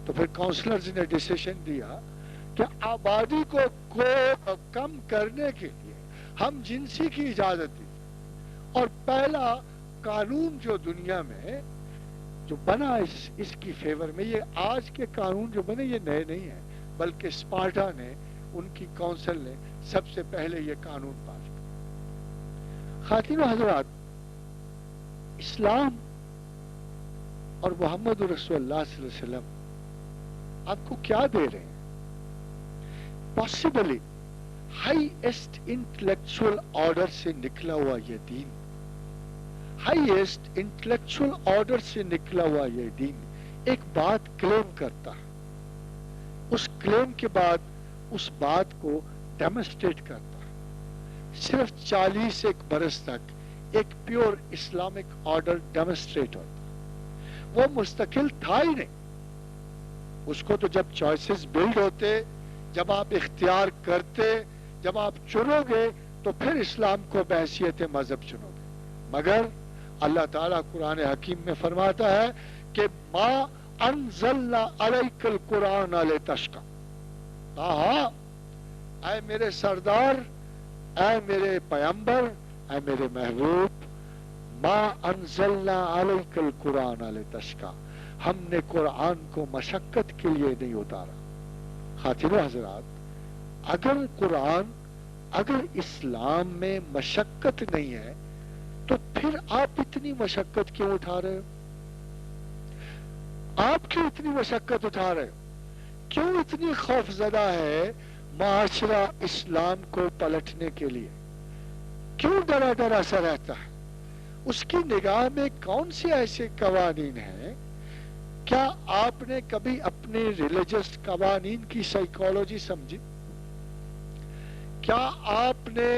تو پھر کاؤنسلرز نے ڈیسیشن دیا کہ آبادی کو کم کرنے کے لیے ہم جنسی کی اجازت دی، اور پہلا قانون جو دنیا میں جو بنا اس کی فیور میں، یہ آج کے قانون جو بنے یہ نئے نہیں ہیں، بلکہ اسپارٹا نے، ان کی کونسل نے سب سے پہلے یہ قانون پاس کیا۔ خواتین و حضرات، اسلام اور محمد رسول اللہ صلی اللہ علیہ وسلم آپ کو کیا دے رہے ہیں؟ پاسبلی ہائیسٹ انٹلیکچوئل آرڈر سے نکلا ہوا یہ دین، ہائیسٹ انٹلیکچوئل آرڈر سے نکلا ہوا یہ دین ایک بات کلیم کرتا ہے، اس کلیم کے بعد اس بات کو ڈیمونسٹریٹ کرتا ہے۔ صرف 41 برس تک ایک پیور اسلامک آرڈر ڈیمونسٹریٹ ہوتا، وہ مستقل تھا ہی نہیں، اس کو تو جب چوائسز بلڈ ہوتے، جب آپ اختیار کرتے، جب آپ چنو گے تو پھر اسلام کو بحیثیت مذہب چنو گے. مگر اللہ تعالیٰ قرآن حکیم میں فرماتا ہے کہ ما انزلنا علیک القرآن لتشقی. ہاں اے میرے سردار، اے میرے پیغمبر، اے میرے محبوب، ما انزلنا علیک القرآن لتشقی، ہم نے قرآن کو مشقت کے لیے نہیں اتارا. خاتون و حضرات، اگر اسلام میں مشقت نہیں ہے تو پھر آپ اتنی مشقت کیوں اٹھا رہے ہو؟ آپ کیوں اتنی مشقت اٹھا رہے ہو؟ کیوں اتنی خوف زدہ ہے معاشرہ اسلام کو پلٹنے کے لیے؟ کیوں ڈرا ڈرا سا رہتا ہے؟ اس کی نگاہ میں کون سے ایسے قوانین ہیں؟ کیا آپ نے کبھی اپنے ریلیجس قوانین کی سائیکالوجی سمجھی؟ کیا آپ نے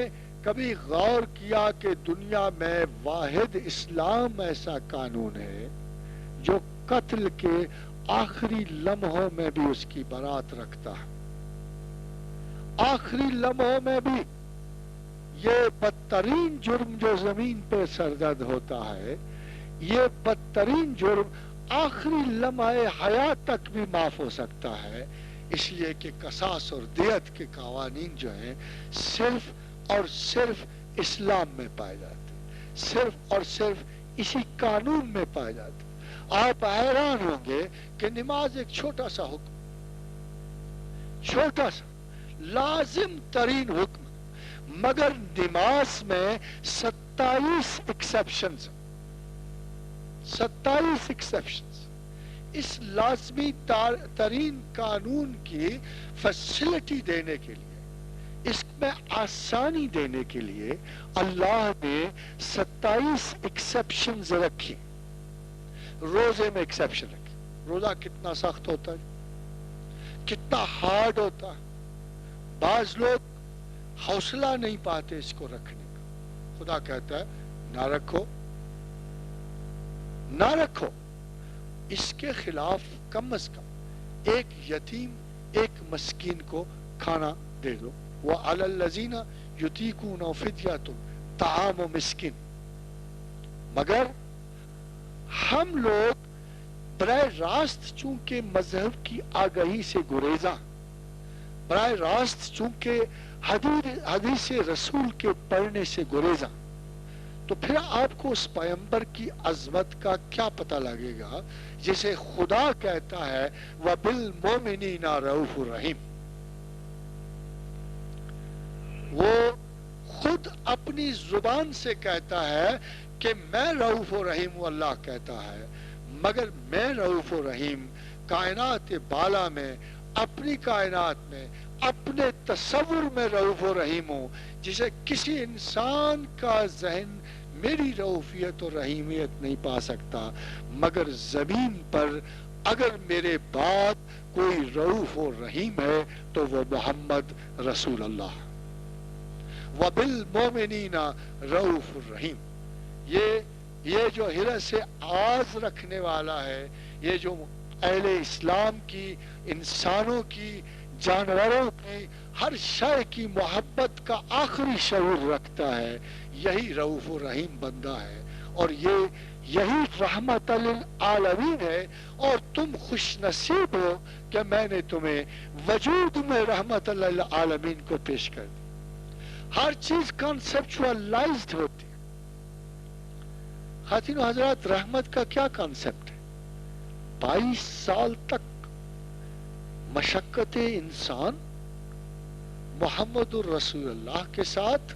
کبھی غور کیا کہ دنیا میں واحد اسلام ایسا قانون ہے جو قتل کے آخری لمحوں میں بھی اس کی برات رکھتا ہے؟ آخری لمحوں میں بھی یہ بدترین جرم جو زمین پہ سرزد ہوتا ہے، یہ بدترین جرم آخری لمحے حیات تک بھی معاف ہو سکتا ہے، اس لیے کہ قصاص اور دیت کے قوانین جو ہیں صرف اور صرف اسلام میں پائے جاتے ہیں، صرف اور صرف اسی قانون میں پائے جاتے ہیں. آپ حیران ہوں گے کہ نماز ایک چھوٹا سا حکم، چھوٹا سا لازم ترین حکم، مگر نماز میں 27 ایکسیپشنز، 27 ایکسیپشنز. اس لازمی ترین قانون کی فیسلٹی دینے کے لیے، اس میں آسانی دینے کے لیے اللہ نے 27 ایکسیپشنز رکھی. روزے میں ایکسیپشن رکھی. روزہ کتنا سخت ہوتا ہے، کتنا ہارڈ ہوتا ہے. بعض لوگ حوصلہ نہیں پاتے اس کو رکھنے کا. خدا کہتا ہے نہ رکھو، نہ رکھو. اس کے خلاف کم از کم ایک یتیم، ایک مسکین کو کھانا دے دو. وَعَلَى الَّذِينَ يُطِيقُونَهُ فِدْيَةٌ طَعَامُ مسکین. مگر ہم لوگ براہ راست چونکہ مذہب کی آگہی سے گریزاں، براہ راست چونکہ حدیث رسول کے پڑھنے سے گریزاں، تو پھر آپ کو اس پیغمبر کی عظمت کا کیا پتہ لگے گا جسے خدا کہتا ہے وَبِالْمُؤْمِنِينَ رَءُوفٌ رَحِيمٌ. وہ خود اپنی زبان سے کہتا ہے کہ میں رؤوف و رحیم ہوں. اللہ کہتا ہے مگر میں رؤوف و رحیم کائنات بالا میں، اپنی کائنات میں، اپنے تصور میں رؤوف و رحیم ہوں، جسے کسی انسان کا ذہن میری رؤوفیت و رحیمیت نہیں پا سکتا. مگر زمین پر اگر میرے بعد کوئی رؤوف و رحیم ہے تو وہ محمد رسول اللہ. وَبِالْمُؤْمِنِينَ رؤوف الرحیم. یہ جو حرص آز رکھنے والا ہے، یہ جو اہل اسلام کی، انسانوں کی، جانوروں کی، ہر شے کی محبت کا آخری شعور رکھتا ہے، یہی رؤوف الرحیم بندہ ہے. اور یہی رحمت للعالمین ہے. اور تم خوش نصیب ہو کہ میں نے تمہیں وجود میں رحمت للعالمین کو پیش کر دی. ہر چیز کانسیپچوالائزڈ ہوتی ہے. خواتین و حضرات، رحمت کا کیا کانسیپٹ ہے؟ 22 سال تک مشقت انسان محمد الرسول اللہ کے ساتھ،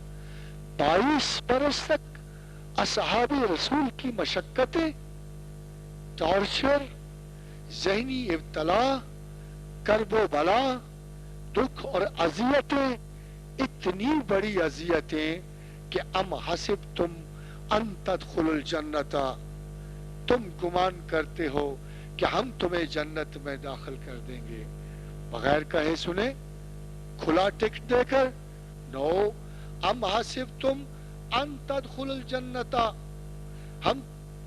22 برس تک اصحاب رسول کی مشقتیں، ٹارچر، ذہنی ابتلا، کرب و بلا، دکھ اور اذیتیں، اتنی بڑی اذیتیں کہ ام حسبتم ان تدخلوا الجنت، تم گمان کرتے ہو کہ ہم تمہیں جنت میں داخل کر دیں گے بغیر کہے سنے، کھلا ٹکٹ دے کر؟ نو. ام حسبتم ان تدخلوا الجنت، ہم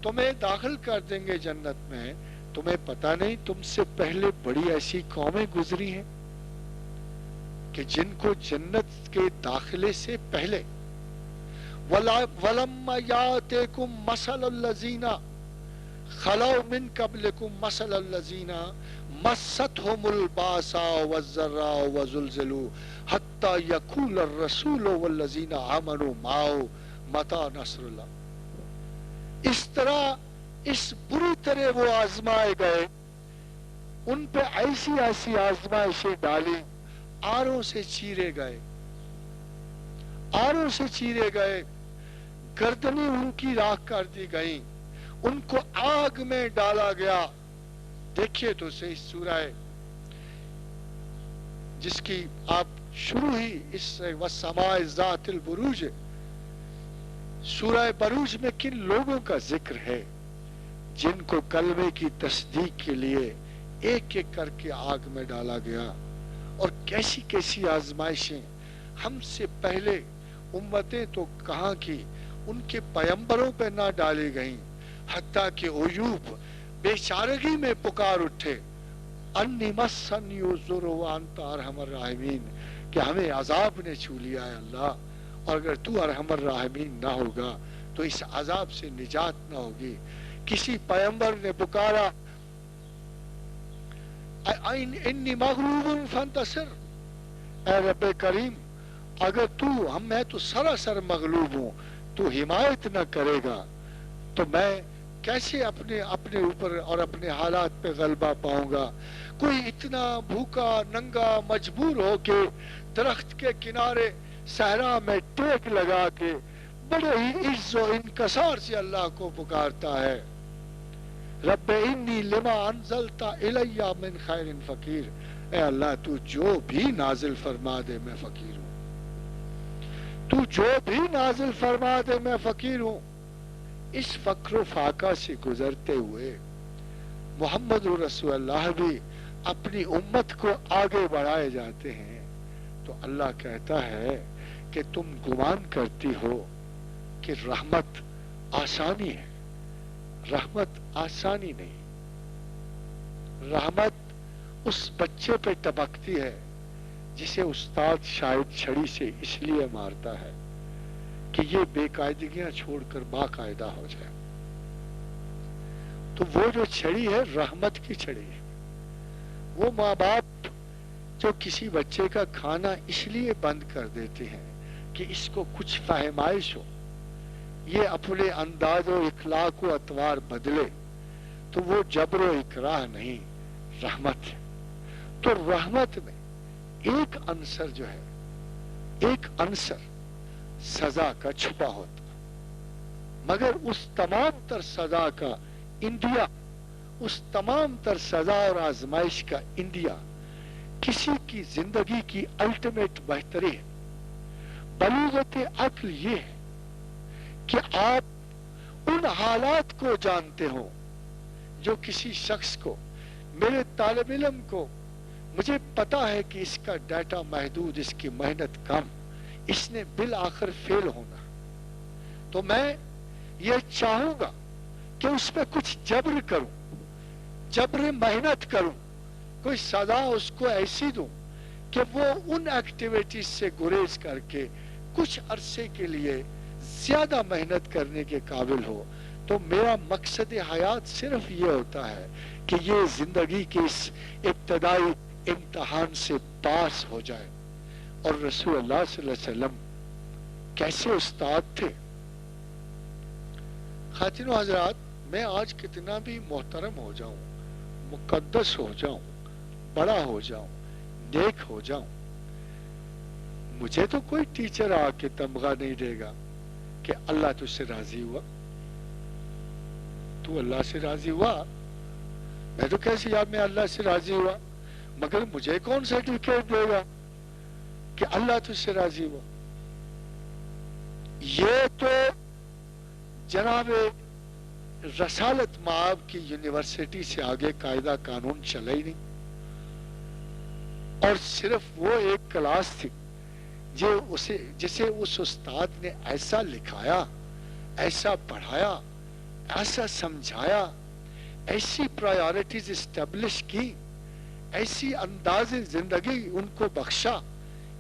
تمہیں داخل کر دیں گے جنت میں تمہیں پتا نہیں تم سے پہلے بڑی ایسی قومیں گزری ہیں کہ جن کو جنت کے داخلے سے پہلے وَلَمَّا يَأْتِكُم مَّثَلُ الَّذِينَ خَلَوْا مِن قَبْلِكُم مَّثَلُ الَّذِينَ مَسَّتْهُمُ الْبَأْسَاءُ وَالضَّرَّاءُ وَزُلْزِلُوا حَتَّى يَقُولَ الرَّسُولُ وَالَّذِينَ آمَنُوا مَعَهُ مَتَىٰ نَصْرُ اللَّهِ. اس طرح اس بری طرح وہ آزمائے گئے، ان پہ ایسی ایسی آزمائشیں ڈالی، آروں سے چیرے گئے، آروں سے چیرے گئے، گردنیں ان کی راکھ کر دی گئیں، ان کو آگ میں ڈالا گیا. دیکھیے تو صحیح سورہ جس کی آپ شروع ہی اس سے وَالسَّمَاءِ ذَاتِ الْبُرُوجِ، سورہ بروج میں کن لوگوں کا ذکر ہے جن کو کلمے کی تصدیق کے لیے ایک ایک کر کے آگ میں ڈالا گیا، اور کیسی کیسی آزمائشیں. ہم سے پہلے امتیں تو کہاں کی ان کے پیمبروں پہ نہ ڈالی گئیں، حتیٰ کہ ایوب بیچارگی میں پکار اٹھے انی مسنی الضر وانت ارحم الراحمین، کہ ہمیں عذاب نے چھو لیا ہے اللہ، اور اگر تو ارحم الراحمین نہ ہوگا تو اس عذاب سے نجات نہ ہوگی. کسی پیمبر نے پکارا انی مغلوب فانتصر، اے رب کریم اگر میں تو سراسر مغلوب ہوں، تو حمایت نہ کرے گا تو میں کیسے اپنے اوپر اور اپنے حالات پہ غلبہ پاؤں گا. کوئی اتنا بھوکا ننگا مجبور ہو کے درخت کے کنارے صحرا میں ٹیک لگا کے بڑے ہی عز و انکسار سے اللہ کو پکارتا ہے، رب انی لما انزلت الی من خیر فقیر، اے اللہ تو جو بھی نازل فرما دے میں فقیر ہوں، تو جو بھی نازل فرما دے میں فقیر ہوں. اس فقر و فاقہ سے گزرتے ہوئے محمد رسول اللہ بھی اپنی امت کو آگے بڑھائے جاتے ہیں، تو اللہ کہتا ہے کہ تم گمان کرتی ہو کہ رحمت آسانی ہے. رحمت آسانی نہیں. رحمت اس بچے پہ ٹپکتی ہے جسے استاد شاید چھڑی سے اس لیے مارتا ہے کہ یہ بے قاعدگیاں چھوڑ کر باقاعدہ ہو جائے. تو وہ جو چھڑی ہے رحمت کی چھڑی ہے. وہ ماں باپ جو کسی بچے کا کھانا اس لیے بند کر دیتے ہیں کہ اس کو کچھ فہمائش ہو، یہ اپنے انداز و اخلاق و اطوار بدلے، تو وہ جبر و اکراہ نہیں، رحمت ہے. تو رحمت میں ایک عنصر جو ہے، ایک عنصر سزا کا چھپا ہوتا، مگر اس تمام تر سزا کا انڈیا، اس تمام تر سزا اور آزمائش کا انڈیا کسی کی زندگی کی الٹیمیٹ بہتری ہے. بلوغت عقل یہ ہے کہ آپ ان حالات کو جانتے ہو جو کسی شخص کو، میرے طالب علم کو، مجھے پتا ہے کہ اس کا ڈیٹا محدود، اس کی محنت کم، اس نے بالآخر فیل ہونا، تو میں یہ چاہوں گا کہ اس پہ کچھ جبر کروں، جبر محنت کروں، کوئی سزا اس کو ایسی دوں کہ وہ ان ایکٹیویٹیز سے گریز کر کے کچھ عرصے کے لیے زیادہ محنت کرنے کے قابل ہو. تو میرا مقصد حیات صرف یہ ہوتا ہے کہ یہ زندگی کے اس ابتدائی امتحان سے پاس ہو جائے. اور رسول اللہ صلی اللہ علیہ وسلم کیسے استاد تھے. خواتین و حضرات، میں آج کتنا بھی محترم ہو جاؤں، مقدس ہو جاؤں، بڑا ہو جاؤں، نیک ہو جاؤں، مجھے تو کوئی ٹیچر آ کے تمغہ نہیں دے گا کہ اللہ تجھ سے راضی ہوا. تو اللہ سے راضی ہوا؟ میں تو کیسے یاد میں اللہ سے راضی ہوا، مگر مجھے کون سرٹیفکیٹ دے گا کہ اللہ تجھ سے راضی ہوا؟ یہ تو جناب رسالت مآب کی یونیورسٹی سے آگے قاعدہ قانون چلا ہی نہیں. اور صرف وہ ایک کلاس تھی جسے اس استاد نے ایسا لکھایا، ایسا پڑھایا، ایسا سمجھایا ایسی پرائیورٹیز اسٹیبلش کی، ایسی انداز زندگی ان کو بخشا،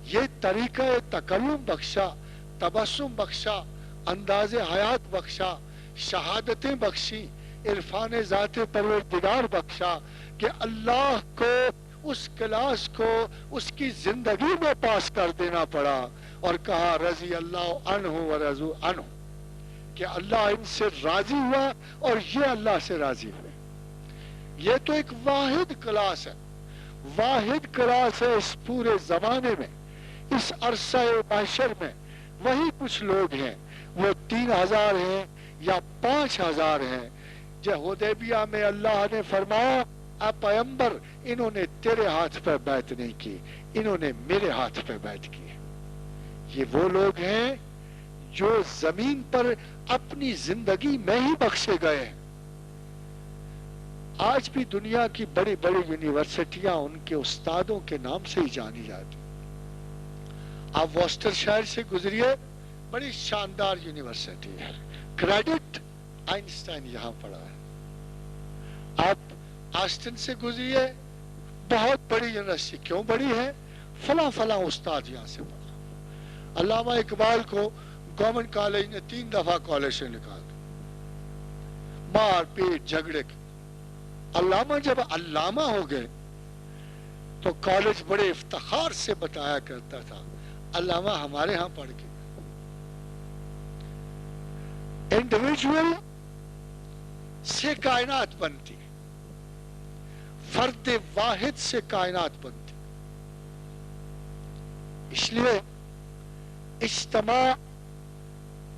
یہ طریقہ تکلم بخشا، تبسم بخشا، انداز حیات بخشا، شہادتیں بخشی، عرفان ذات پروردگار بخشا کہ اللہ کو اس کلاس کو اس کی زندگی میں پاس کر دینا پڑا، اور کہا رضی اللہ عنہ و رضوا عنہ، کہ اللہ ان سے راضی ہوا اور یہ اللہ سے راضی ہوئے۔ یہ تو ایک واحد کلاس ہے، واحد کلاس ہے اس پورے زمانے میں، اس عرصہ محشر میں۔ وہی کچھ لوگ ہیں، وہ 3000 ہیں یا 5000 ہیں، جو حدیبیہ میں اللہ نے فرمایا اے پیغمبر انہوں نے تیرے ہاتھ پہ بیعت نہیں کی، انہوں نے میرے ہاتھ پہ بیعت کی ہے۔ یہ وہ لوگ ہیں جو زمین پر اپنی زندگی میں ہی بخشے گئے ہیں۔ آج بھی دنیا کی بڑی بڑی یونیورسٹیاں ان کے استادوں کے نام سے ہی جانی جاتی۔ آپ واسٹر شہر سے گزریے، بڑی شاندار یونیورسٹی ہے، کریڈٹ آئنسٹائن یہاں پڑھا ہے۔ آپ آسٹن سے گزریے، بہت بڑی یونیورسٹی، کیوں بڑی ہے؟ فلاں فلاں استاد یہاں سے پڑھا۔ علامہ اقبال کو گورنمنٹ کالج نے 3 دفعہ کالج سے نکال دیا، مار پیٹ جھگڑے کے۔ علامہ جب علامہ ہو گئے تو کالج بڑے افتخار سے بتایا کرتا تھا علامہ ہمارے ہاں پڑھ کے۔ انڈیویجول سے کائنات بنتی، فرد واحد سے کائنات بنتی۔ اس لیے اجتماع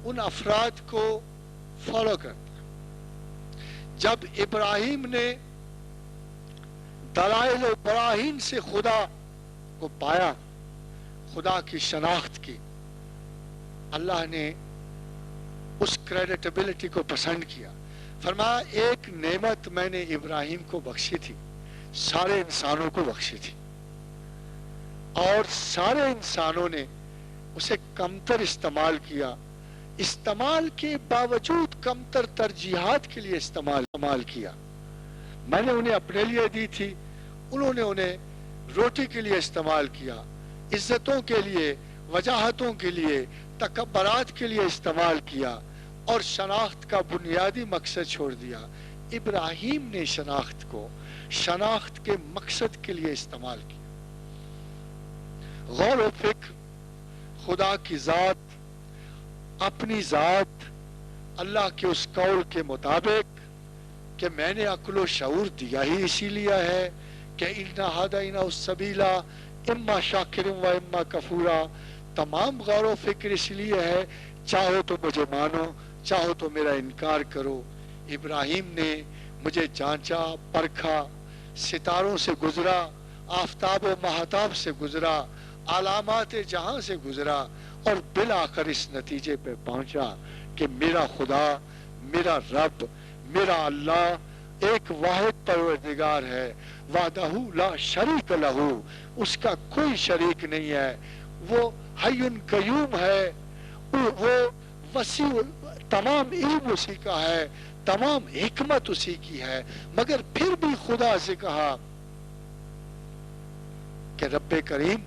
ان افراد کو فالو کرتا ہے۔ جب ابراہیم نے دلائل و براہین سے خدا کو پایا، خدا کی شناخت کی، اللہ نے اس کریڈیٹیبلٹی کو پسند کیا۔ فرمایا ایک نعمت میں نے ابراہیم کو بخشی تھی، سارے انسانوں کو بخشی تھی، اور سارے انسانوں نے اسے کمتر استعمال کیا، استعمال کے باوجود کمتر ترجیحات کے لیے استعمال کیا۔ میں نے انہیں اپنے لیے دی تھی، انہوں نے انہیں روٹی کے لیے استعمال کیا، عزتوں کے لیے، وجاہتوں کے لیے، تکبرات کے لیے استعمال کیا، اور شناخت کا بنیادی مقصد چھوڑ دیا۔ ابراہیم نے شناخت کو شناخت کے مقصد کے لیے استعمال کیا۔ غور و فکر، خدا کی ذات، اپنی ذات، اللہ کے اس قول کے مطابق کہ میں نے عقل و شعور دیا ہی اسی لیے ہے کہ اِنَّا هَدَيْنَا السَّبِيلَ اِمَّا شَاكِرٌ وَإِمَّا كَفُورًا۔ تمام غور و فکر اس لیے ہے، چاہو تو مجھے مانو، چاہو تو میرا انکار کرو۔ ابراہیم نے مجھے جانچا، پرکھا، ستاروں سے گزرا، آفتاب و مہتاب سے گزرا، علامات جہاں سے گزرا، اور بالآخر اس نتیجے پہ پہنچا کہ میرا خدا، میرا رب، میرا اللہ ایک واحد پروردگار ہے، وحدہ لا شریک لہ، اس کا کوئی شریک نہیں ہے، وہ حی قیوم ہے، وہ وسیع، تمام علم اسی کا ہے، تمام حکمت اسی کی ہے۔ مگر پھر بھی خدا سے کہا کہ رب کریم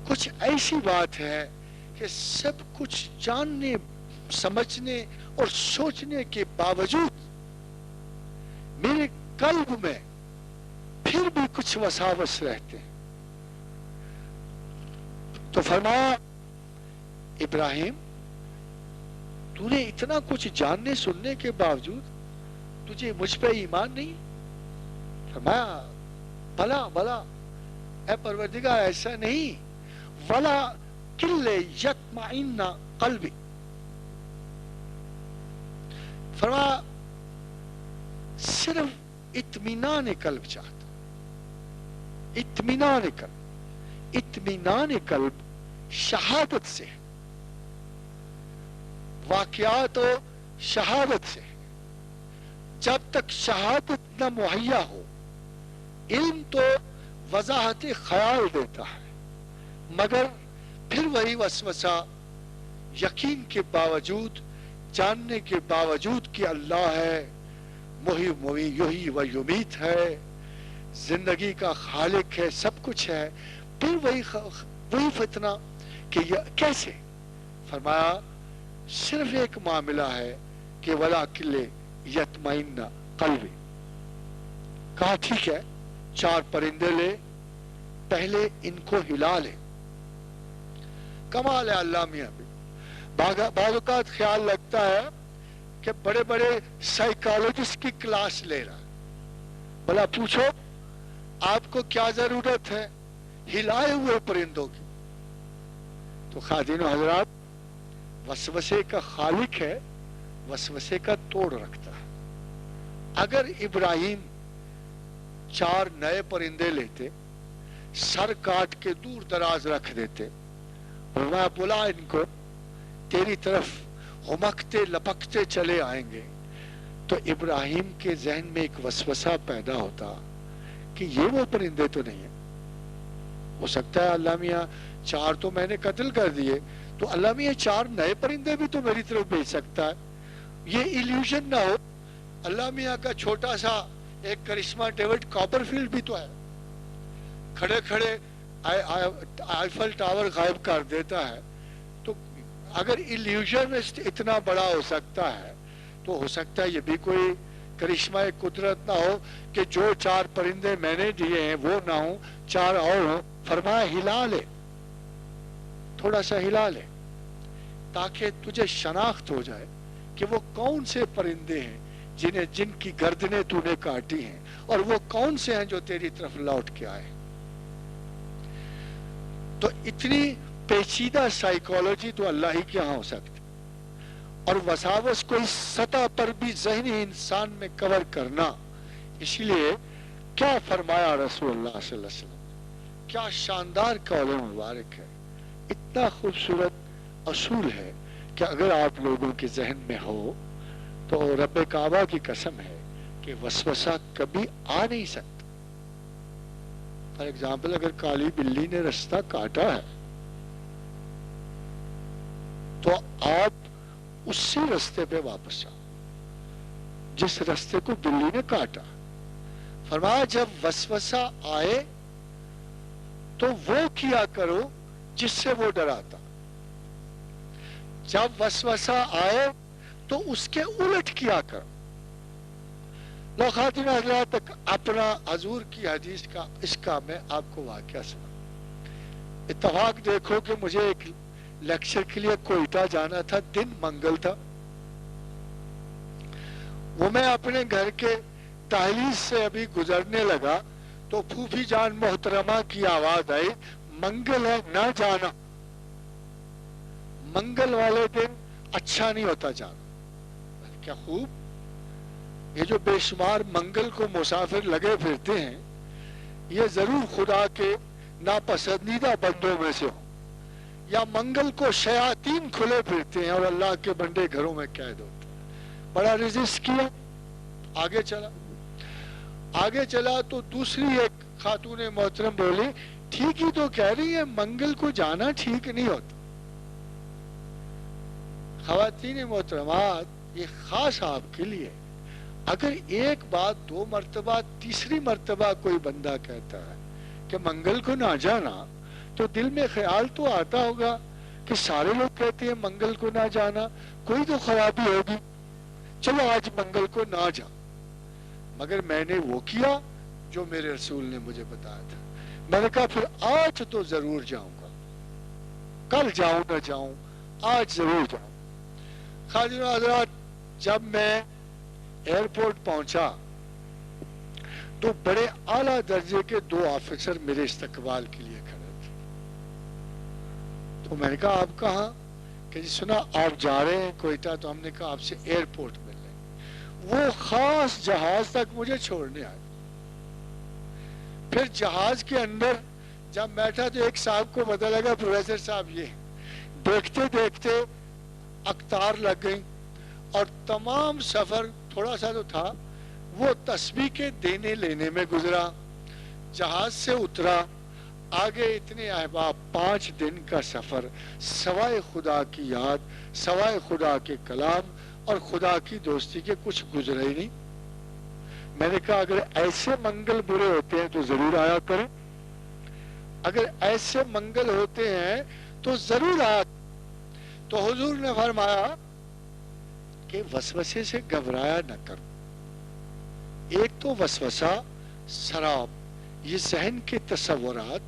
کچھ ایسی بات ہے کہ سب کچھ جاننے، سمجھنے اور سوچنے کے باوجود میرے قلب میں پھر بھی کچھ وساوس رہتے ہیں۔ تو فرمایا ابراہیم تو نے اتنا کچھ جاننے سننے کے باوجود تجھے مجھ پہ ایمان نہیں؟ فرمایا بلا بلا اے پروردگار ایسا نہیں، ولا کل یطمئن قلبی، فرمایا صرف اطمینان قلب چاہتا، اطمینان قلب، اطمینان قلب شہادت سے، واقعات و شہادت سے۔ جب تک شہادت نہ مہیا ہو، علم تو وضاحت خیال دیتا ہے، مگر پھر وہی وسوسہ، یقین کے باوجود، جاننے کے باوجود کہ اللہ ہے، یحیی و یمیت ہے، زندگی کا خالق ہے، سب کچھ ہے. پھر وہی فتنہ کہ کیسے؟ فرمایا صرف ایک معاملہ ہے کہ وَلَٰكِنْ لِيَطْمَئِنَّ قَلْبِي. کہا ٹھیک ہے 4 پرندے لے، پہلے ان کو ہلا لے. کمال ہے اللہ میاں بھی. بعض اوقات خیال لگتا ہے کہ بڑے بڑے سائیکالوجسٹ کی کلاس لے رہا ہے. بھلا پوچھو آپ کو کیا ضرورت ہے ہلائے ہوئے پرندوں کی؟ تو خادین و حضرات، وسوسے کا خالق ہے، وسوسے کا توڑ رکھتا ہے. اگر ابراہیم 4 نئے پرندے لیتے، سر کاٹ کے دور دراز رکھ دیتے اور میں بلا ان کو تیری طرف ہمکتے لپکتے چلے آئیں گے، تو ابراہیم کے ذہن میں ایک وسوسہ پیدا ہوتا کہ یہ وہ پرندے تو نہیں ہیں. ہو سکتا ہے اللہ میاں 4 تو میں نے قتل کر دیے، تو اللہ میاں 4 نئے پرندے بھی تو میری طرف بھیج سکتا ہے. یہ ایلیوژن نہ ہو. اللہ میاں کا چھوٹا سا ایک کرشمہ ڈیوڈ کاپرفیلڈ بھی تو ہے، کھڑے کھڑے آئیفل ٹاور غائب کر دیتا ہے. تو اگر ایلیوژنسٹ اتنا بڑا ہو سکتا ہے تو ہو سکتا ہے یہ بھی کوئی کرشمہ قدرت نہ ہو کہ جو 4 پرندے میں نے دیے ہیں وہ نہ ہوں، 4 اور ہوں. فرمایا ہلا لے، تھوڑا سا ہلا لے، تاکہ تجھے شناخت ہو جائے کہ وہ کون سے پرندے ہیں جن کی گردنیں تو نے کاٹی ہیں، اور وہ کون سے ہیں جو تیری طرف لوٹ کے آئے. تو اتنی پیچیدہ سائیکالوجی تو اللہ ہی کے ہاں ہو سکتی، اور وساوس کو اس سطح پر بھی ذہنی انسان میں کور کرنا. اس لیے کیا فرمایا رسول اللہ صلی اللہ علیہ وسلم، کیا شاندار قول مبارک ہے. اتنا خوبصورت اصول ہے کہ اگر آپ لوگوں کے ذہن میں ہو تو رب کعبہ کی قسم ہے کہ وسوسہ کبھی آ نہیں سکتا. فار ایگزامپل اگر کالی بلی نے رستہ کاٹا ہے تو آپ اسی رستے پہ واپس آؤ جس رستے کو بلی نے کاٹا. فرمایا جب وسوسہ آئے تو وہ کیا کرو جس سے وہ ڈراتا. جب وسوسہ آئے تو اس کے الٹ کیا کرو. لو خاتون حضرات تک اپنا حضور کی حدیث کا اس کا میں آپ کو واقعہ سنا. اتفاق دیکھو کہ مجھے ایک لیکچر کے لیے کوئٹہ جانا تھا، دن منگل تھا. وہ میں اپنے گھر کے دہلیز سے ابھی گزرنے لگا تو پھوپھی جان محترمہ کی آواز آئی، منگل ہے نہ جانا، منگل والے دن اچھا نہیں ہوتا جانا. کیا خوب، یہ جو بے شمار منگل کو مسافر لگے پھرتے ہیں یہ ضرور خدا کے ناپسندیدہ بندوں میں سے ہوں، یا منگل کو شیاطین کھلے پھرتے ہیں اور اللہ کے بندے گھروں میں قید ہوتے ہیں. بڑا ریزسٹ کیا، آگے چلا تو دوسری ایک خاتون محترم بولی ٹھیک ہی تو کہہ رہی ہے، منگل کو جانا ٹھیک نہیں ہوتا. خواتین محترمات، یہ خاص آپ کے لیے، اگر ایک بات 2 مرتبہ 3ری مرتبہ کوئی بندہ کہتا ہے کہ منگل کو نہ جانا تو دل میں خیال تو آتا ہوگا کہ سارے لوگ کہتے ہیں منگل کو نہ جانا، کوئی تو خرابی ہوگی، چلو آج منگل کو نہ جا. مگر میں نے وہ کیا جو میرے رسول نے مجھے بتایا تھا. میں نے کہا پھر آج تو ضرور جاؤں گا، کل جاؤں نہ جاؤں، آج ضرور جاؤں. خادم حضرات، جب میں ایئرپورٹ پہنچا تو بڑے اعلیٰ درجے کے 2 آفیسر میرے استقبال کے لیے کھڑے تھے. تو میں نے کہا آپ کہاں؟ کہ جی سنا آپ جا رہے ہیں کوئٹہ. تو ہم نے کہا آپ سے ایئرپورٹ مل رہے ہیں. وہ خاص جہاز تک مجھے چھوڑنے آئے. پھر جہاز کے اندر جب بیٹھا تو ایک صاحب کو پتہ لگا پروفیسر صاحب یہ. دیکھتے دیکھتے اقطار لگ گئی اور تمام سفر تھوڑا سا تو تھا وہ تسبیح کے دینے لینے میں گزرا. جہاز سے اترا، آگے اتنے احباب، 5 دن کا سفر، سوائے خدا کی یاد، سوائے خدا کے کلام اور خدا کی دوستی کے کچھ گزرے ہی نہیں. میں نے کہا اگر ایسے منگل برے ہوتے ہیں تو ضرور آیا کریں، اگر ایسے منگل ہوتے ہیں تو ضرور آیا۔ تو حضور نے فرمایا کہ وسوسے سے گھبرایا نہ کرو۔ ایک تو وسوسہ سراب، یہ ذہن کے تصورات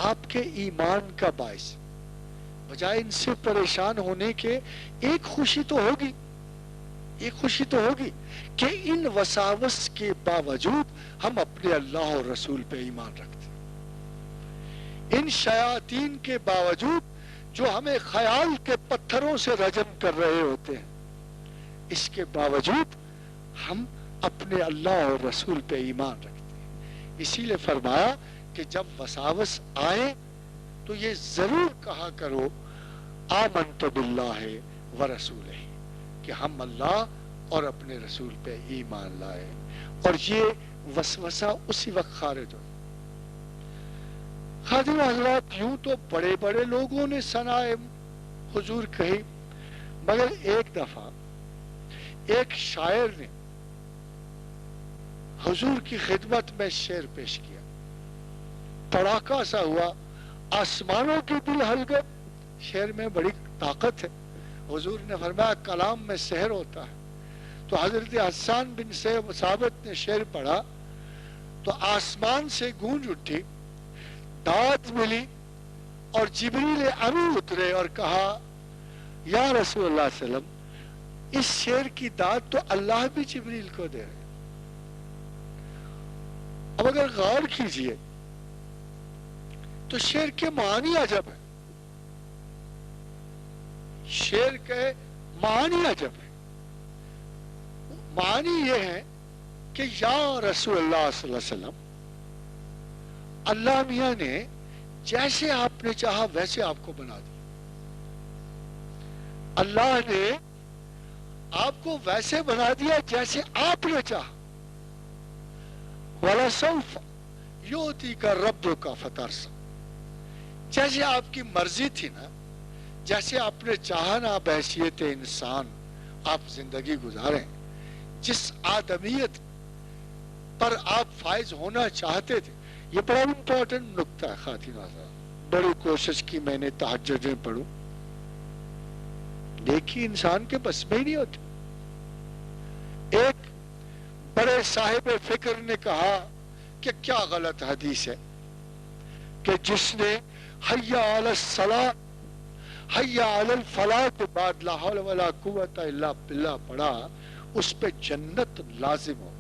آپ کے ایمان کا باعث، بجائے ان سے پریشان ہونے کے ایک خوشی تو ہوگی، ایک خوشی تو ہوگی کہ ان وساوس کے باوجود ہم اپنے اللہ اور رسول پہ ایمان رکھتے ہیں، ان شیاطین کے باوجود جو ہمیں خیال کے پتھروں سے رجم کر رہے ہوتے ہیں، اس کے باوجود ہم اپنے اللہ اور رسول پہ ایمان رکھتے ہیں۔ اسی لیے فرمایا کہ جب وساوس آئے تو یہ ضرور کہا کرو آمنت باللہ ورسولہ، کہ ہم اللہ اور اپنے رسول پہ ایمان لائے، اور یہ وسوسہ اسی وقت خارج ہو۔ خادم حضرات، یوں تو بڑے بڑے لوگوں نے ثنائے حضور کہی، مگر ایک دفعہ ایک شاعر نے حضور کی خدمت میں شعر پیش کیا، پڑاکا سا ہوا، آسمانوں کے دل ہل گئے۔ شعر میں بڑی طاقت ہے۔ حضور نے فرمایا کلام میں سحر ہوتا ہے۔ تو حضرت حسان بن ثابت نے شعر پڑھا تو آسمان سے گونج اٹھی، داد ملی، اور جبریل امی اترے اور کہا یا رسول اللہ صلی اللہ علیہ وسلم، اس شعر کی داد تو اللہ بھی جبریل کو دے رہے۔ اب اگر غور کیجئے تو شعر کے معنی عجب ہے، شعر کے معنی عجب ہے۔ معنی یہ ہے کہ یا رسول اللہ صلی اللہ علیہ وسلم، اللہ میاں نے جیسے آپ نے چاہا ویسے آپ کو بنا دیا، اللہ نے آپ کو ویسے بنا دیا جیسے آپ نے چاہا۔ وَلَسَوْفَ يُؤْتِيكَ رَبُّكَ فَتَرْضَىٰ، جیسے آپ کی مرضی تھی نا، جیسے آپ نے چاہا نا بحیثیت انسان آپ زندگی گزاریں، جس آدمیت پر آپ فائز ہونا چاہتے تھے۔ یہ بڑا امپورٹنٹ نکتہ ہے خواتین حضرات، بڑی کوشش کی میں نے تہجدیں پڑھوں، نیکی انسان کے بس میں ہی نہیں ہوتی۔ ایک بڑے صاحب فکر نے کہا کہ کیا غلط حدیث ہے کہ جس نے حی علی الصلاۃ حی علی الفلاح کے بعد لا حول ولا قوت الا باللہ پڑھا، اس پہ جنت لازم ہو۔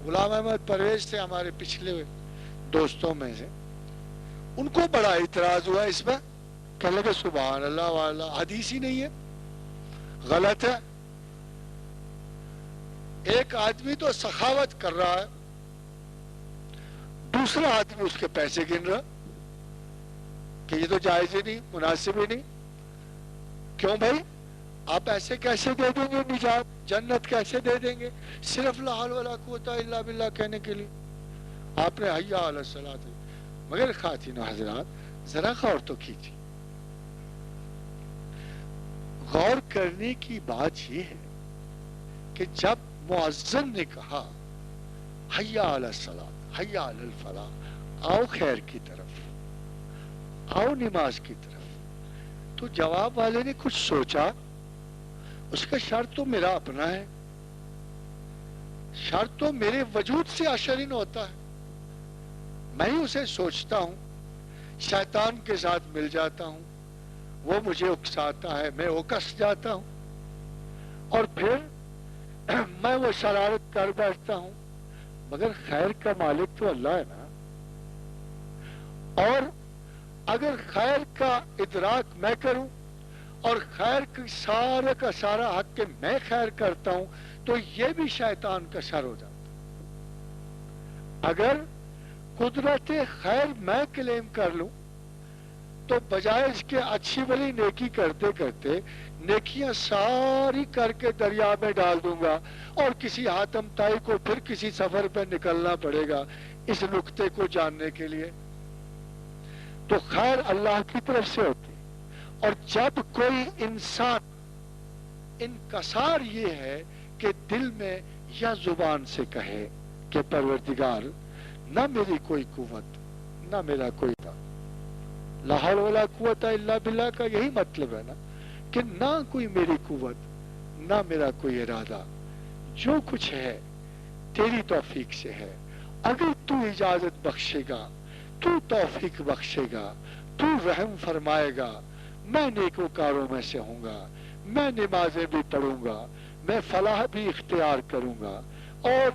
غلام احمد پرویز تھے ہمارے پچھلے دوستوں میں سے، ان کو بڑا اعتراض ہوا اس میں، کہنے لگے سبحان اللہ والا حدیث ہی نہیں ہے، غلط ہے۔ ایک آدمی تو سخاوت کر رہا ہے، دوسرا آدمی اس کے پیسے گن رہا، کہ یہ تو جائز ہی نہیں، مناسب ہی نہیں۔ کیوں بھائی، آپ ایسے کیسے دے دیں گے نجات، جنت کیسے دے دیں گے صرف لا حول ولا قوت الا باللہ کہنے کے لیے؟ آپ نے حی علی الصلاۃ۔ مگر خواتین و حضرات ذرا غور تو کیجیے، غور کرنے کی بات یہ ہے کہ جب مؤذن نے کہا حی علی الصلاۃ حی علی الفلاح، آؤ خیر کی طرف، آؤ نماز کی طرف، تو جواب والے نے کچھ سوچا، اس کا شرط تو میرا اپنا ہے، شرط تو میرے وجود سے اشرین ہوتا ہے، میں ہی اسے سوچتا ہوں، شیطان کے ساتھ مل جاتا ہوں، وہ مجھے اکساتا ہے، میں اکس جاتا ہوں، اور پھر میں وہ شرارت کر بیٹھتا ہوں۔ مگر خیر کا مالک تو اللہ ہے نا، اور اگر خیر کا ادراک میں کروں اور خیر کی سارے کا سارا حق کہ میں خیر کرتا ہوں، تو یہ بھی شیطان کا شر ہو جاتا۔ اگر قدرت خیر میں کلیم کر لوں تو بجائے اس کے اچھی بلی نیکی کرتے کرتے نیکیاں ساری کر کے دریا میں ڈال دوں گا، اور کسی حاتم طائی کو پھر کسی سفر پہ نکلنا پڑے گا اس نقطے کو جاننے کے لیے۔ تو خیر اللہ کی طرف سے ہوتی ہے، اور جب کوئی انسان انکسار یہ ہے کہ دل میں یا زبان سے کہے کہ پروردگار نہ میری کوئی قوت نہ میرا کوئی لا حول ولا قوت الا باللہ کا یہی مطلب ہے نا کہ نہ کوئی میری قوت نہ میرا کوئی ارادہ، جو کچھ ہے تیری توفیق سے ہے. اگر تو اجازت بخشے گا، تو توفیق بخشے گا، تو رحم فرمائے گا، میں نیکوکاروں میں سے ہوں گا، میں نمازیں بھی پڑھوں گا، میں فلاح بھی اختیار کروں گا. اور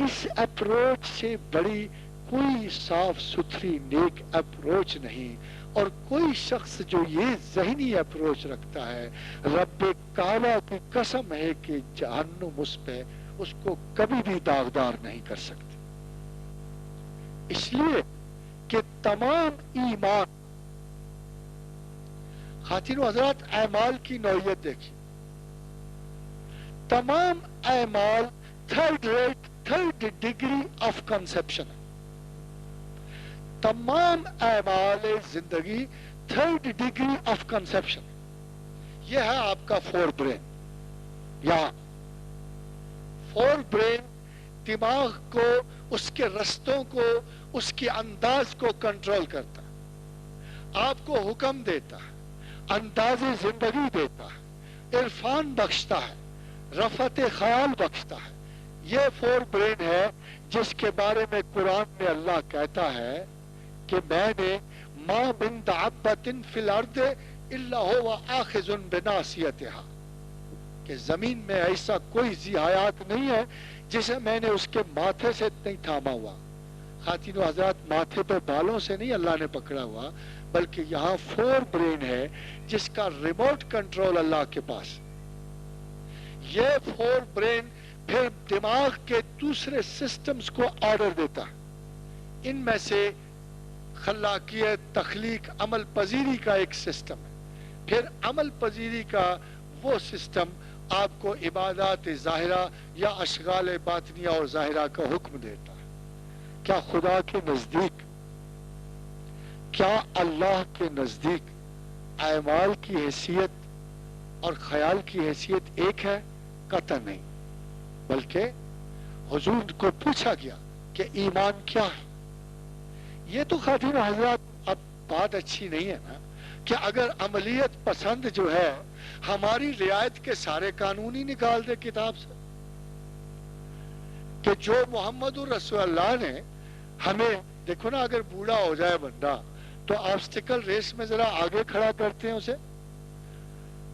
اس اپروچ سے بڑی کوئی صاف ستھری نیک اپروچ نہیں. اور کوئی شخص جو یہ ذہنی اپروچ رکھتا ہے، رب کعبہ کی قسم ہے کہ جہنم اس پہ اس کو کبھی بھی داغدار نہیں کر سکتی. اس لیے کہ تمام ایمان، خواتین و حضرات اعمال کی نوعیت دیکھیں، تمام اعمال تھرڈ ڈگری آف کنسپشن ہے. تمام اعمال زندگی تھرڈ ڈگری آف کنسپشن. یہ ہے آپ کا فور برین. یہاں فور برین دماغ کو، اس کے رستوں کو، اس کے انداز کو کنٹرول کرتا ہے، آپ کو حکم دیتا ہے، انداز زندگی دیتا ہے، عرفان بخشتا ہے، رفعت خیال بخشتا ہے. یہ فور برین ہے جس کے بارے میں قرآن میں اللہ کہتا ہے کہ میں نے ما من دابۃ فی الارض الا هو آخذ بناصیتها، کہ زمین میں ایسا کوئی ذی حیات نہیں ہے جسے میں نے اس کے ماتھے سے نہیں تھاما ہوا. خواتین و حضرات ماتھے پہ بالوں سے نہیں اللہ نے پکڑا ہوا، بلکہ یہاں فور برین ہے جس کا ریموٹ کنٹرول اللہ کے پاس. یہ فور برین پھر دماغ کے دوسرے سسٹمز کو آرڈر دیتا ہے. ان میں سے خلاقیت، تخلیق، عمل پذیری کا ایک سسٹم ہے. پھر عمل پذیری کا وہ سسٹم آپ کو عبادات ظاہرہ یا اشغال باطنیہ اور ظاہرہ کا حکم دیتا ہے. کیا خدا کے نزدیک، کیا اللہ کے نزدیک اعمال کی حیثیت اور خیال کی حیثیت ایک ہے؟ قطع نہیں. بلکہ حضور کو پوچھا گیا کہ ایمان کیا ہے. یہ تو خواتین و حضرات اب بات اچھی نہیں ہے نا کہ اگر عملیت پسند جو ہے ہماری رعایت کے سارے قانون ہی نکال دے کتاب سے، کہ جو محمد رسول اللہ نے ہمیں، دیکھو نا اگر بوڑھا ہو جائے بندہ تو آبسٹیکل ریس میں ذرا آگے کھڑا کرتے ہیں، اسے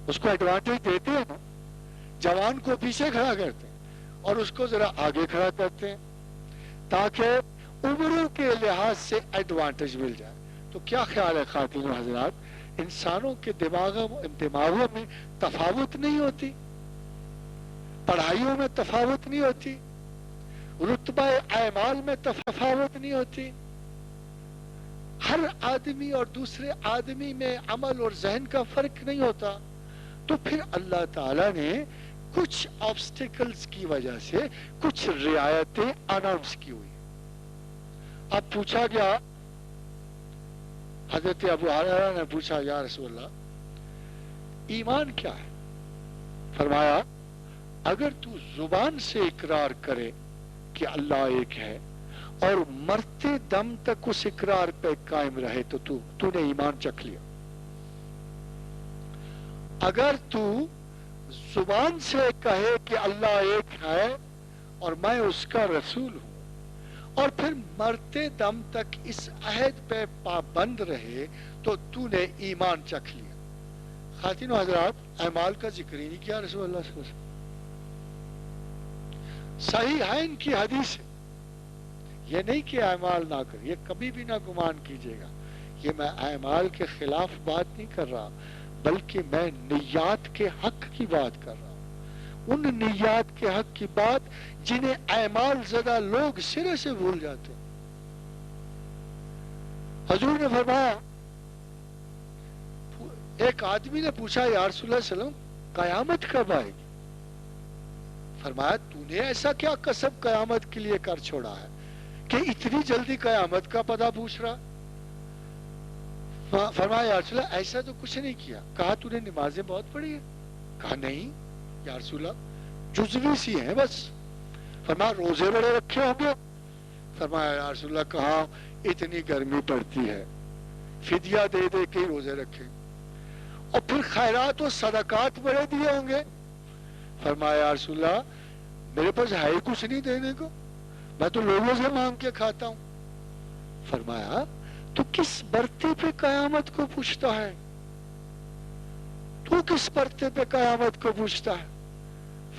اس کو ایڈوانٹیج دیتے ہیں نا. جوان کو پیچھے کھڑا کرتے ہیں اور اس کو ذرا آگے کھڑا کرتے ہیں تاکہ عمروں کے لحاظ سے ایڈوانٹیج مل جائے. تو کیا خیال ہے خواتین و حضرات، انسانوں کے دماغوں میں تفاوت نہیں ہوتی، پڑھائیوں میں تفاوت نہیں ہوتی، رتبہ اعمال میں تفاوت نہیں ہوتی، ہر آدمی اور دوسرے آدمی میں عمل اور ذہن کا فرق نہیں ہوتا. تو پھر اللہ تعالیٰ نے کچھ آبسٹیکلز کی وجہ سے کچھ رعایتیں اناؤنس کی ہوئی. اب پوچھا گیا، حضرت ابو ہریرہ نے پوچھا یا رسول اللہ ایمان کیا ہے؟ فرمایا اگر تو زبان سے اقرار کرے کہ اللہ ایک ہے اور مرتے دم تک اس اقرار پہ قائم رہے تو تو نے ایمان چکھ لیا. اگر تو زبان سے کہے کہ اللہ ایک ہے اور میں اس کا رسول ہوں اور پھر مرتے دم تک اس عہد پہ پابند رہے تو تو نے ایمان چکھ لیا. خواتین و حضرات اعمال کا ذکر ہی نہیں کیا رسول اللہ صلی اللہ علیہ وسلم. صحیحین کی حدیث ہے، یہ نہیں کہ اعمال نہ کر، یہ کبھی بھی نہ گمان کیجیے گا، یہ میں اعمال کے خلاف بات نہیں کر رہا، بلکہ میں نیات کے حق کی بات کر رہا ہوں. ان نیات کے حق کی بات جنہیں اعمال زدہ لوگ سرے سے بھول جاتے ہیں. حضور نے فرمایا، ایک آدمی نے پوچھا یا رسول اللہ صلی اللہ علیہ وسلم قیامت کب آئے گی؟ فرمایا تو نے ایسا کیا کسب قیامت کے لیے کر چھوڑا ہے کہ اتنی جلدی قیامت کا پتہ پوچھ رہا؟ فرمایا یا رسول اللہ ایسا تو کچھ نہیں کیا. کہا تو نے نمازیں بہت پڑھی ہے؟ کہا نہیں یا رسول اللہ جزوی سی ہیں بس. فرمایا روزے بڑے رکھے ہوں گے؟ فرمایا یا رسول اللہ کہاں اتنی گرمی پڑتی ہے، فدیہ دے دے کے روزے رکھے۔ اور پھر خیرات و صدقات بڑے دیے ہوں گے؟ فرمایا یا رسول اللہ میرے پاس ہے ہی کچھ نہیں دینے کو، میں تو لوگوں سے مانگ کے کھاتا ہوں۔ فرمایا تو کس برتے پہ قیامت کو پوچھتا ہے؟ تو کس برتے پہ قیامت کو پوچھتا ہے؟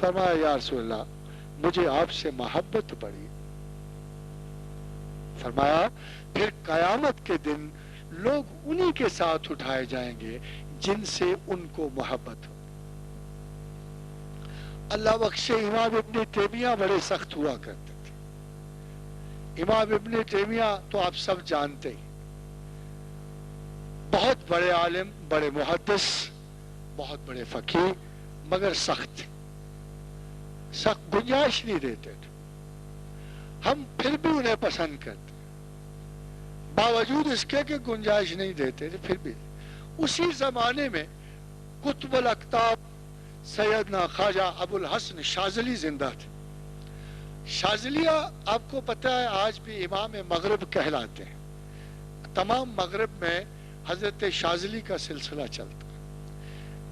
فرمایا یا رسول اللہ مجھے آپ سے محبت پڑی۔ فرمایا پھر قیامت کے دن لوگ انہی کے ساتھ اٹھائے جائیں گے جن سے ان کو محبت ہو۔ اللہ بخشے امام ابن تیمیہ بڑے سخت ہوا کرتے تھے۔ امام ابن تیمیہ تو آپ سب جانتے ہی، بہت بڑے عالم، بڑے محدث، بہت بڑے فقیہ، مگر سخت تھے، سخت گنجائش نہیں دیتے تھے۔ ہم پھر بھی انہیں پسند کرتے، باوجود اس کے کہ گنجائش نہیں دیتے تھے، پھر بھی۔ اسی زمانے میں قطب الاقطاب سیدنا خواجہ ابو الحسن شاذلی زندہ تھے۔ شاذلیہ آپ کو پتہ ہے آج بھی امام مغرب کہلاتے ہیں، تمام مغرب میں حضرت شاذلی کا سلسلہ چلتا ہے۔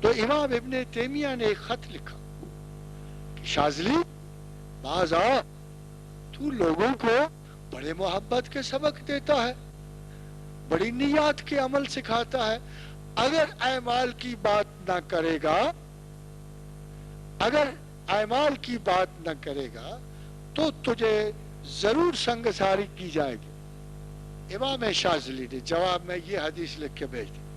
تو امام ابن تیمیہ نے ایک خط لکھا کہ شاذلی باز آ، تو لوگوں کو بڑے محبت کے سبق دیتا ہے، بڑی نیات کے عمل سکھاتا ہے، اگر اعمال کی بات نہ کرے گا، اگر اعمال کی بات نہ کرے گا تو تجھے ضرور سنگساری کی جائے گی۔ امام شاذلی نے جواب میں یہ حدیث لکھ کے بھیج دی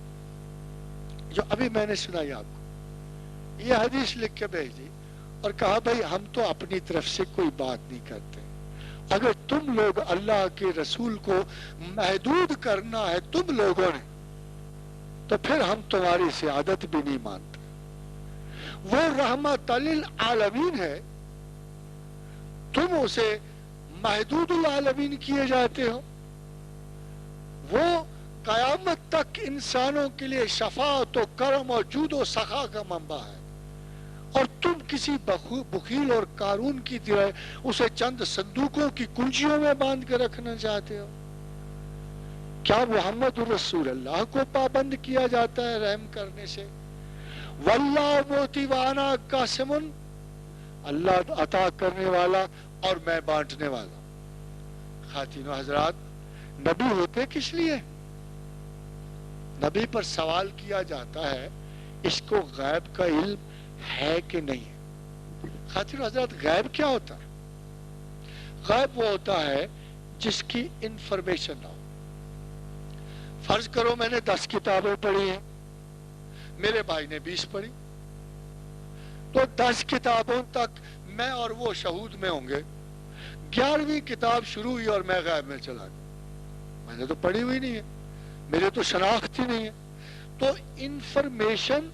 جو ابھی میں نے سنائی آپ کو، یہ حدیث لکھ کے بھیج دی اور کہا بھائی ہم تو اپنی طرف سے کوئی بات نہیں کرتے، اگر تم لوگ اللہ کے رسول کو محدود کرنا ہے تم لوگوں نے تو پھر ہم تمہاری سیادت بھی نہیں مانتے۔ وہ رحمت للعالمین ہے، تم اسے محدود العالمین کیے جاتے ہو۔ وہ قیامت تک انسانوں کے لیے شفاعت و کرم اور جود و سخا کا منبع ہے، اور تم کسی بخیل اور قارون کی طرح اسے چند صندوقوں کی کنجیوں میں باندھ کے رکھنا چاہتے ہو۔ کیا محمد رسول اللہ کو پابند کیا جاتا ہے رحم کرنے سے؟ واللہ موتی وانا قاسمن، اللہ عطا کرنے والا اور میں بانٹنے والا۔ خواتین و حضرات، نبی ہوتے کس لیے؟ نبی پر سوال کیا جاتا ہے اس کو غیب کا علم ہے کہ نہیں ہے؟ خواتین و حضرات، غیب کیا ہوتا ہے؟ غیب وہ ہوتا ہے جس کی انفارمیشن نہ ہو۔ فرض کرو میں نے 10 کتابیں پڑھی ہیں، میرے بھائی نے 20 پڑھی، تو 10 کتابوں تک میں اور وہ شہود میں ہوں گے۔ 11ویں کتاب شروع ہوئی اور میں غیب میں چلا گیا، میں نے تو پڑھی ہوئی نہیں ہے، میرے تو شناخت ہی نہیں ہے۔ تو انفارمیشن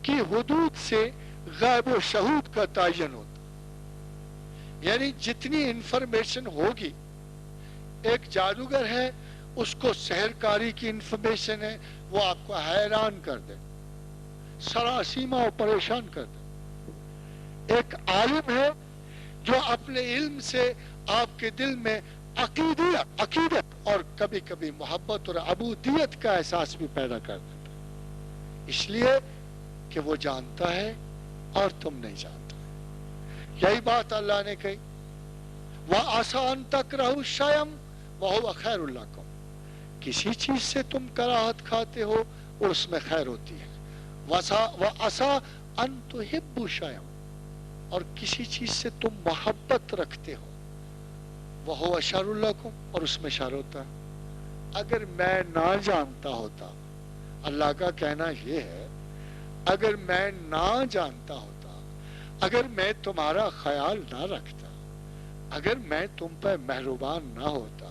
کی حدود سے غیب و شہود کا تعین ہوتا، یعنی جتنی انفارمیشن ہوگی، ایک جادوگر ہے اس کو سحرکاری کی انفارمیشن ہے، وہ آپ کو حیران کر دے، سراسیمہ و پریشان کر دے۔ ایک عالم ہے جو اپنے علم سے آپ کے دل میں عقیدت اور کبھی کبھی محبت اور عبودیت کا احساس بھی پیدا کر دیتا ہے، اس لیے کہ وہ جانتا ہے اور تم نہیں جانتا۔ یہی بات اللہ نے کہی، وَعَسَىٰ أَن تَكْرَهُوا شَيْئًا وَهُوَ خَيْرٌ لَكُمْ، کسی چیز سے تم کراہت کھاتے ہو اور اس میں خیر ہوتی ہے۔ وَعَسَىٰ أَن تُحِبُّوا شَيْئًا، اور کسی چیز سے تم محبت رکھتے ہو، وَهُوَ شَرٌ لَكُمْ، اور اس میں شر ہوتا ہے۔ اگر میں نہ جانتا ہوتا، اللہ کا کہنا یہ ہے، اگر میں نہ جانتا ہوتا، اگر میں تمہارا خیال نہ رکھتا، اگر میں تم پر مہربان نہ ہوتا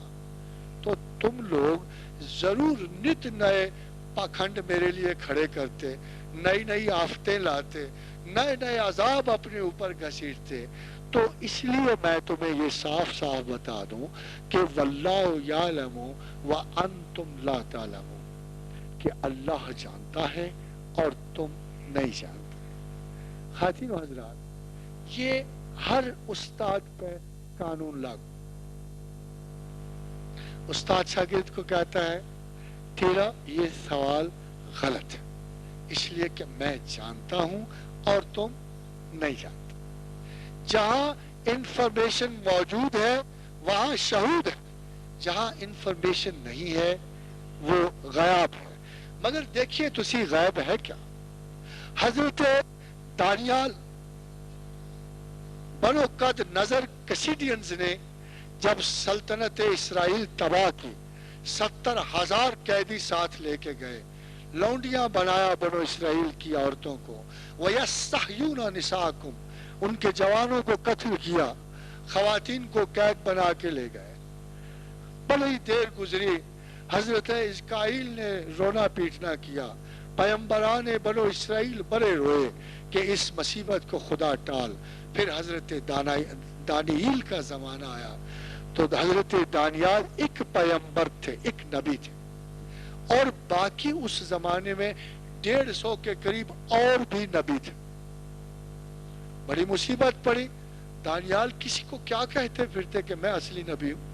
تو تم لوگ ضرور نت نئے پاکھنڈ میرے لیے کھڑے کرتے، نئی نئی آفتیں لاتے، نئے نئے عذاب اپنے اوپر گھسیٹتے۔ تو اس لیے میں تمہیں یہ صاف صاف بتا دوں کہ واللہ یعلم وانتم لا تعلمون، کہ اللہ جانتا ہے اور تم نہیں جانتے۔ خواتین و حضرات، یہ ہر استاد پہ قانون لاگو. استاد شاگرد کو کہتا ہے تیرا یہ سوال غلط ہے اس لیے کہ میں جانتا ہوں اور تم نہیں جانتے. جہاں انفارمیشن موجود ہے وہاں شہود ہے, جہاں انفارمیشن نہیں ہے وہ غیاب ہے. مگر دیکھیے تسی غیب ہے کیا. حضرت دانیال بنو قد نظر کسیڈینز نے جب سلطنت اسرائیل تباہ کی 70,000 قیدی ساتھ لے کے گئے, لونڈیاں بنایا بنو اسرائیل کی عورتوں کو. وَيَسْتَحْيُونَ نِسَاءَكُمْ, ان کے جوانوں کو قتل کیا, خواتین کو قید بنا کے لے گئے. بڑی دیر گزری, حضرت اسرائیل نے رونا پیٹنا کیا, پیغمبران بنو اسرائیل بڑے روئے کہ اس مصیبت کو خدا ٹال. پھر حضرت دانیال کا زمانہ آیا تو حضرت دانیال ایک پیغمبر تھے, ایک نبی تھے, اور باقی اس زمانے میں 150 کے قریب اور بھی نبی تھے. بڑی مصیبت پڑی. دانیال کسی کو کیا کہتے پھرتے کہ میں اصلی نبی ہوں.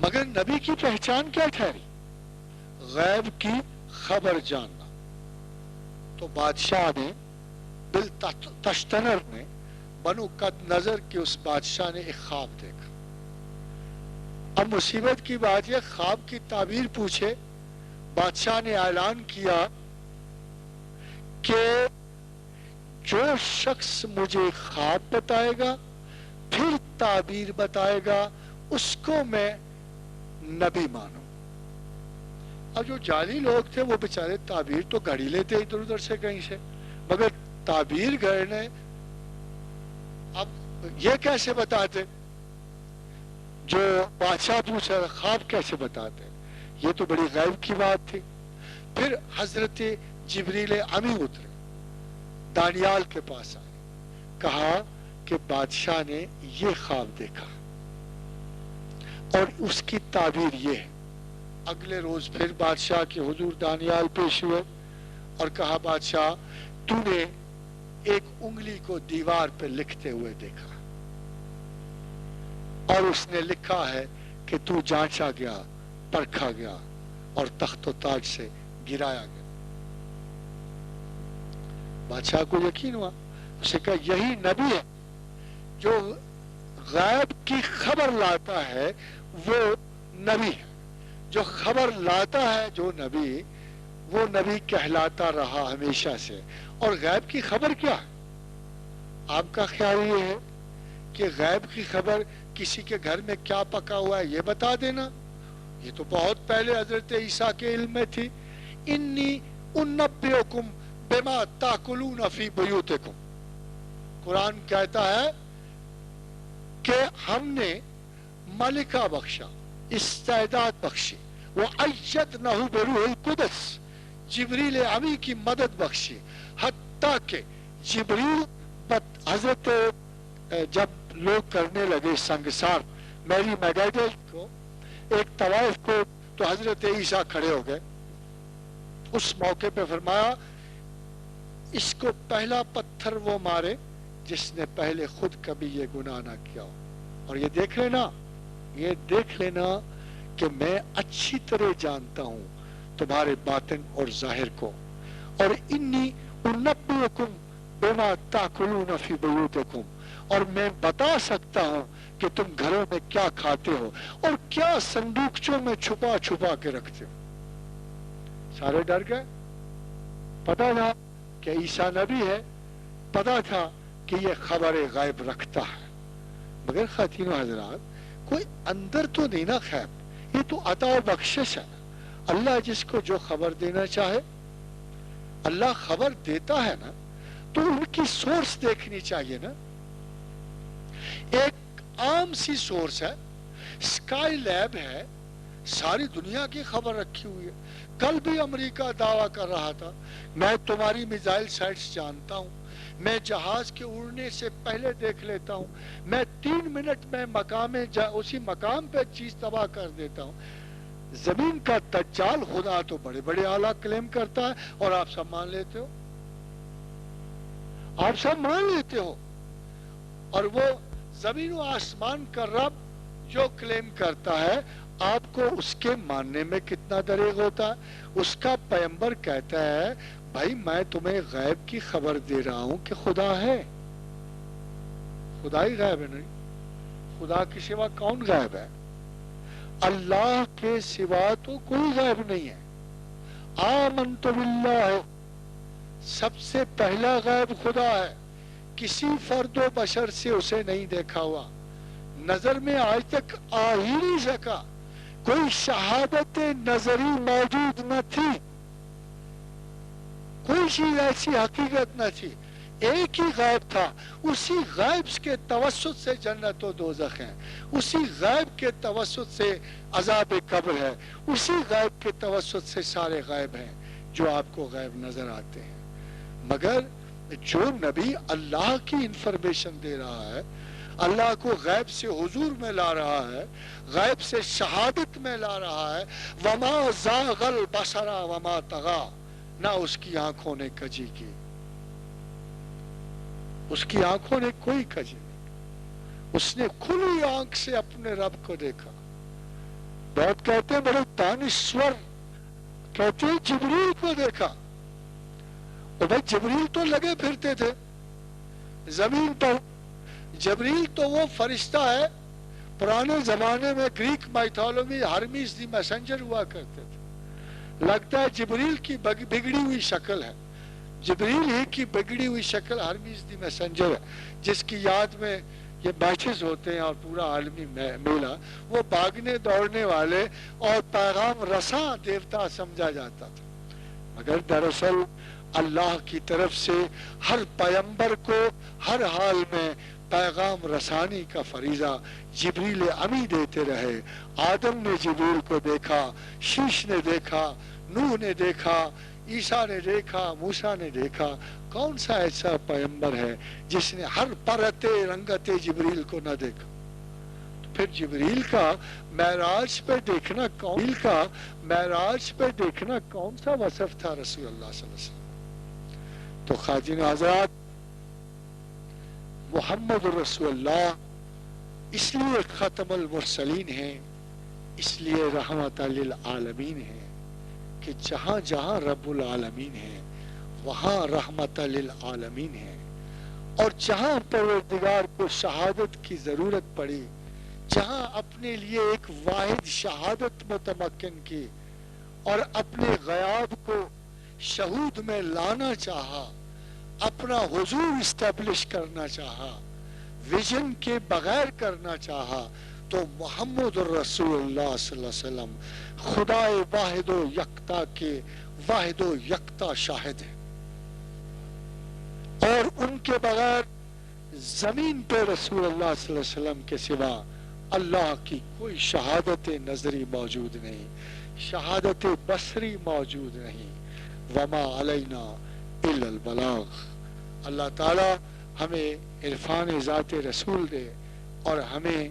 مگر نبی کی پہچان کیا ٹھہری؟ غیب کی خبر جاننا. تو بادشاہ نے تشتنر نے بنو قد نظر کے اس بادشاہ نے ایک خواب دیکھا. اب مصیبت کی بات یہ, خواب کی تعبیر پوچھے. بادشاہ نے اعلان کیا کہ جو شخص مجھے خواب بتائے گا پھر تعبیر بتائے گا اس کو میں نبی مانوں. اب جو جعلی لوگ تھے وہ بیچارے تعبیر تو گھڑی لیتے ادھر ادھر سے کہیں سے, مگر تعبیر گھڑنے اب یہ کیسے بتاتے؟ جو بادشاہ پوچھا خواب کیسے بتاتے؟ یہ تو بڑی غیب کی بات تھی. پھر حضرت جبریل امی اترے, دانیال کے پاس آئے, کہا کہ بادشاہ نے یہ خواب دیکھا اور اس کی تعبیر یہ ہے. اگلے روز پھر بادشاہ کے حضور دانیال پیش ہوئے اور کہا بادشاہ تو نے ایک انگلی کو دیوار پہ لکھتے ہوئے دیکھا اور اس نے لکھا ہے کہ تو جانچا گیا, پرکھا گیا اور تخت و تاج سے گرایا گیا. بادشاہ کو یقین ہوا, اسے کہا یہی نبی ہے جو غیب کی خبر لاتا ہے, وہ نبی ہے. جو خبر لاتا ہے جو نبی, وہ نبی کہلاتا رہا ہمیشہ سے. اور غیب کی خبر کیا ہے؟ آپ کا خیال یہ ہے کہ غیب کی خبر کسی کے گھر میں کیا پکا ہوا ہے یہ بتا دینا؟ یہ تو بہت پہلے حضرت عیسیٰ کے علم میں تھی. انی انبئکم بما تاکلون فی بیوتکم. قرآن کہتا ہے کہ ہم نے ملکہ بخشا, استعداد بخشی, وَأَيَّدْنَهُ بِرُوحِ الْقُدُسِ, جبریل امی کی مدد بخشی. حتیٰ کہ جبریل حضرت جب لوگ کرنے لگے سنگسار میری میگائڈل کو, ایک طوائف کو, تو حضرت عیسیٰ کھڑے ہو گئے. اس موقع پہ فرمایا اس کو پہلا پتھر وہ مارے جس نے پہلے خود کبھی یہ گناہ نہ کیا ہو. اور یہ دیکھ لینا کہ میں اچھی طرح جانتا ہوں تمہارے باطن اور ظاہر کو. اور انی انبئکم بما تاکلون فی بیوتکم, اور میں بتا سکتا ہوں کہ تم گھروں میں کیا کھاتے ہو اور کیا صندوقچوں میں چھپا چھپا کے رکھتے ہو. سارے ڈر گئے. پتا تھا کہ عیسیٰ نبی ہے, پتا تھا کہ یہ خبر غیب رکھتا ہے. مگر خواتین و حضرات, کوئی اندر تو نہیں نا خیب, یہ تو عطا و بخشش ہے. اللہ جس کو جو خبر دینا چاہے اللہ خبر دیتا ہے نا, تو ان کی سورس دیکھنی چاہیے نا. ایک عام سی سورس ہے, اسکائی لیب ہے, ساری دنیا کی خبر رکھی ہوئی ہے. کل بھی امریکہ دعویٰ کر رہا تھا میں تمہاری میزائل سائٹس جانتا ہوں, میں جہاز کے اڑنے سے پہلے دیکھ لیتا ہوں, میں 3 منٹ میں اسی مقام پہ چیز تباہ کر دیتا ہوں. زمین کا دجال خدا تو بڑے بڑے اعلیٰ کلیم کرتا ہے اور آپ سب مان لیتے ہو. آپ سب مان لیتے ہو، اور وہ زمین و آسمان کا رب جو کلیم کرتا ہے آپ کو اس کے ماننے میں کتنا دریغ ہوتا ہے۔ اس کا پیغمبر کہتا ہے بھائی میں تمہیں غیب کی خبر دے رہا ہوں کہ خدا ہے، خدا ہی غیب ہے، نہیں خدا کے سوا کون غیب ہے؟ اللہ کے سوا تو کوئی غیب نہیں ہے۔ آمنت باللہ، سب سے پہلا غیب خدا ہے، کسی فرد و بشر سے اسے نہیں دیکھا ہوا، نظر میں آج تک آ ہی نہیں سکا، کوئی شہادت نظری موجود نہ تھی، کوئی چیز ایسی حقیقت نہ تھی، ایک ہی غیب تھا، اسی غیب کے توسط سے جنت و دوزخ ہیں، اسی غیب کے توسط سے عذاب قبر ہے، اسی غیب کے توسط سے سارے غیب ہیں جو آپ کو غیب نظر آتے ہیں۔ مگر جو نبی اللہ کی انفارمیشن دے رہا ہے، اللہ کو غیب سے حضور میں لا رہا ہے، غیب سے شہادت میں لا رہا ہے، وما زاغ البصر وما طغى، نہ اس کی آنکھوں نے کجی کی، اس کی آنکھوں نے کوئی کجی نہیں، اس نے کھلی آنکھ سے اپنے رب کو دیکھا۔ بہت کہتے ہیں بڑے دانشور کہتے ہیں جبریل کو دیکھا، اور بھائی جبریل تو لگے پھرتے تھے زمین پر، جبریل تو وہ فرشتہ ہے، پرانے زمانے میں گریک مائتھولوجی ہرمیس دی میسنجر ہوا کرتے تھے، لگتا ہے جبریل کی بگڑی ہوئی شکل ہے، جبریل ہی کی بگڑی ہوئی شکل ہرمیس دی میسنجر ہے، جس کی یاد میں یہ میچز ہوتے ہیں اور پورا عالمی میلہ، وہ بھاگنے دوڑنے والے اور پیغام رساں دیوتا سمجھا جاتا تھا، مگر دراصل اللہ کی طرف سے ہر پیغمبر کو ہر حال میں پیغام رسانی کا فریضہ جبریل امی دیتے رہے۔ آدم نے جبریل کو دیکھا، شیش نے دیکھا، نوح نے دیکھا، عیسیٰ نے دیکھا، موسیٰ نے دیکھا، کون سا ایسا پیغمبر ہے جس نے ہر پرت رنگت جبریل کو نہ دیکھا؟ تو پھر جبریل کا معراج پہ دیکھنا کون سا وصف تھا رسول اللہ صلی اللہ علیہ وسلم؟ تو خواجین حضرات، محمد رسول اللہ اس لیے ختم المرسلین ہیں، اس لیے رحمت للعالمین ہیں کہ جہاں جہاں رب العالمین ہیں وہاں رحمت للعالمین ہیں، اور جہاں پروردگار کو شہادت کی ضرورت پڑی، جہاں اپنے لیے ایک واحد شہادت متمکن کی اور اپنے غیاب کو شہود میں لانا چاہا، اپنا حضور اسٹیبلش کرنا چاہا، ویژن کے بغیر کرنا چاہا، تو محمد الرسول اللہ صلی اللہ علیہ وسلم خدا واحد و یکتا کے واحد و یکتا شاہد ہیں، اور ان کے بغیر زمین پہ رسول اللہ صلی اللہ علیہ وسلم کے سوا اللہ کی کوئی شہادت نظری موجود نہیں، شہادت بصری موجود نہیں۔ وما علینا الا البلاغ۔ اللہ تعالی ہمیں عرفان ذات رسول دے، اور ہمیں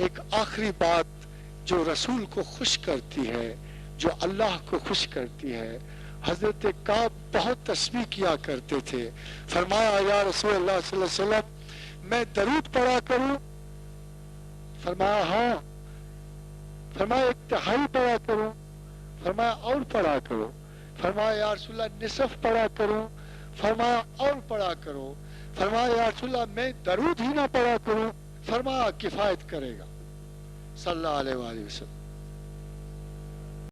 ایک آخری بات جو رسول کو خوش کرتی ہے، جو اللہ کو خوش کرتی ہے۔ حضرت کعب بہت تسبیح کیا کرتے تھے، فرمایا یا رسول اللہ صلی اللہ علیہ وسلم میں درود پڑھا کروں؟ فرمایا ہاں۔ فرمایا ایک تہائی پڑھا کروں؟ فرمایا اور پڑھا کرو۔ فرمایا یا رسول اللہ نصف پڑھا کروں؟ فرمایا اور پڑھا کرو۔ فرمایا یا رسول اللہ میں درود ہی نہ پڑھا کروں؟ فرمایا کفایت کرے گا، صلی اللہ علیہ وآلہ وسلم۔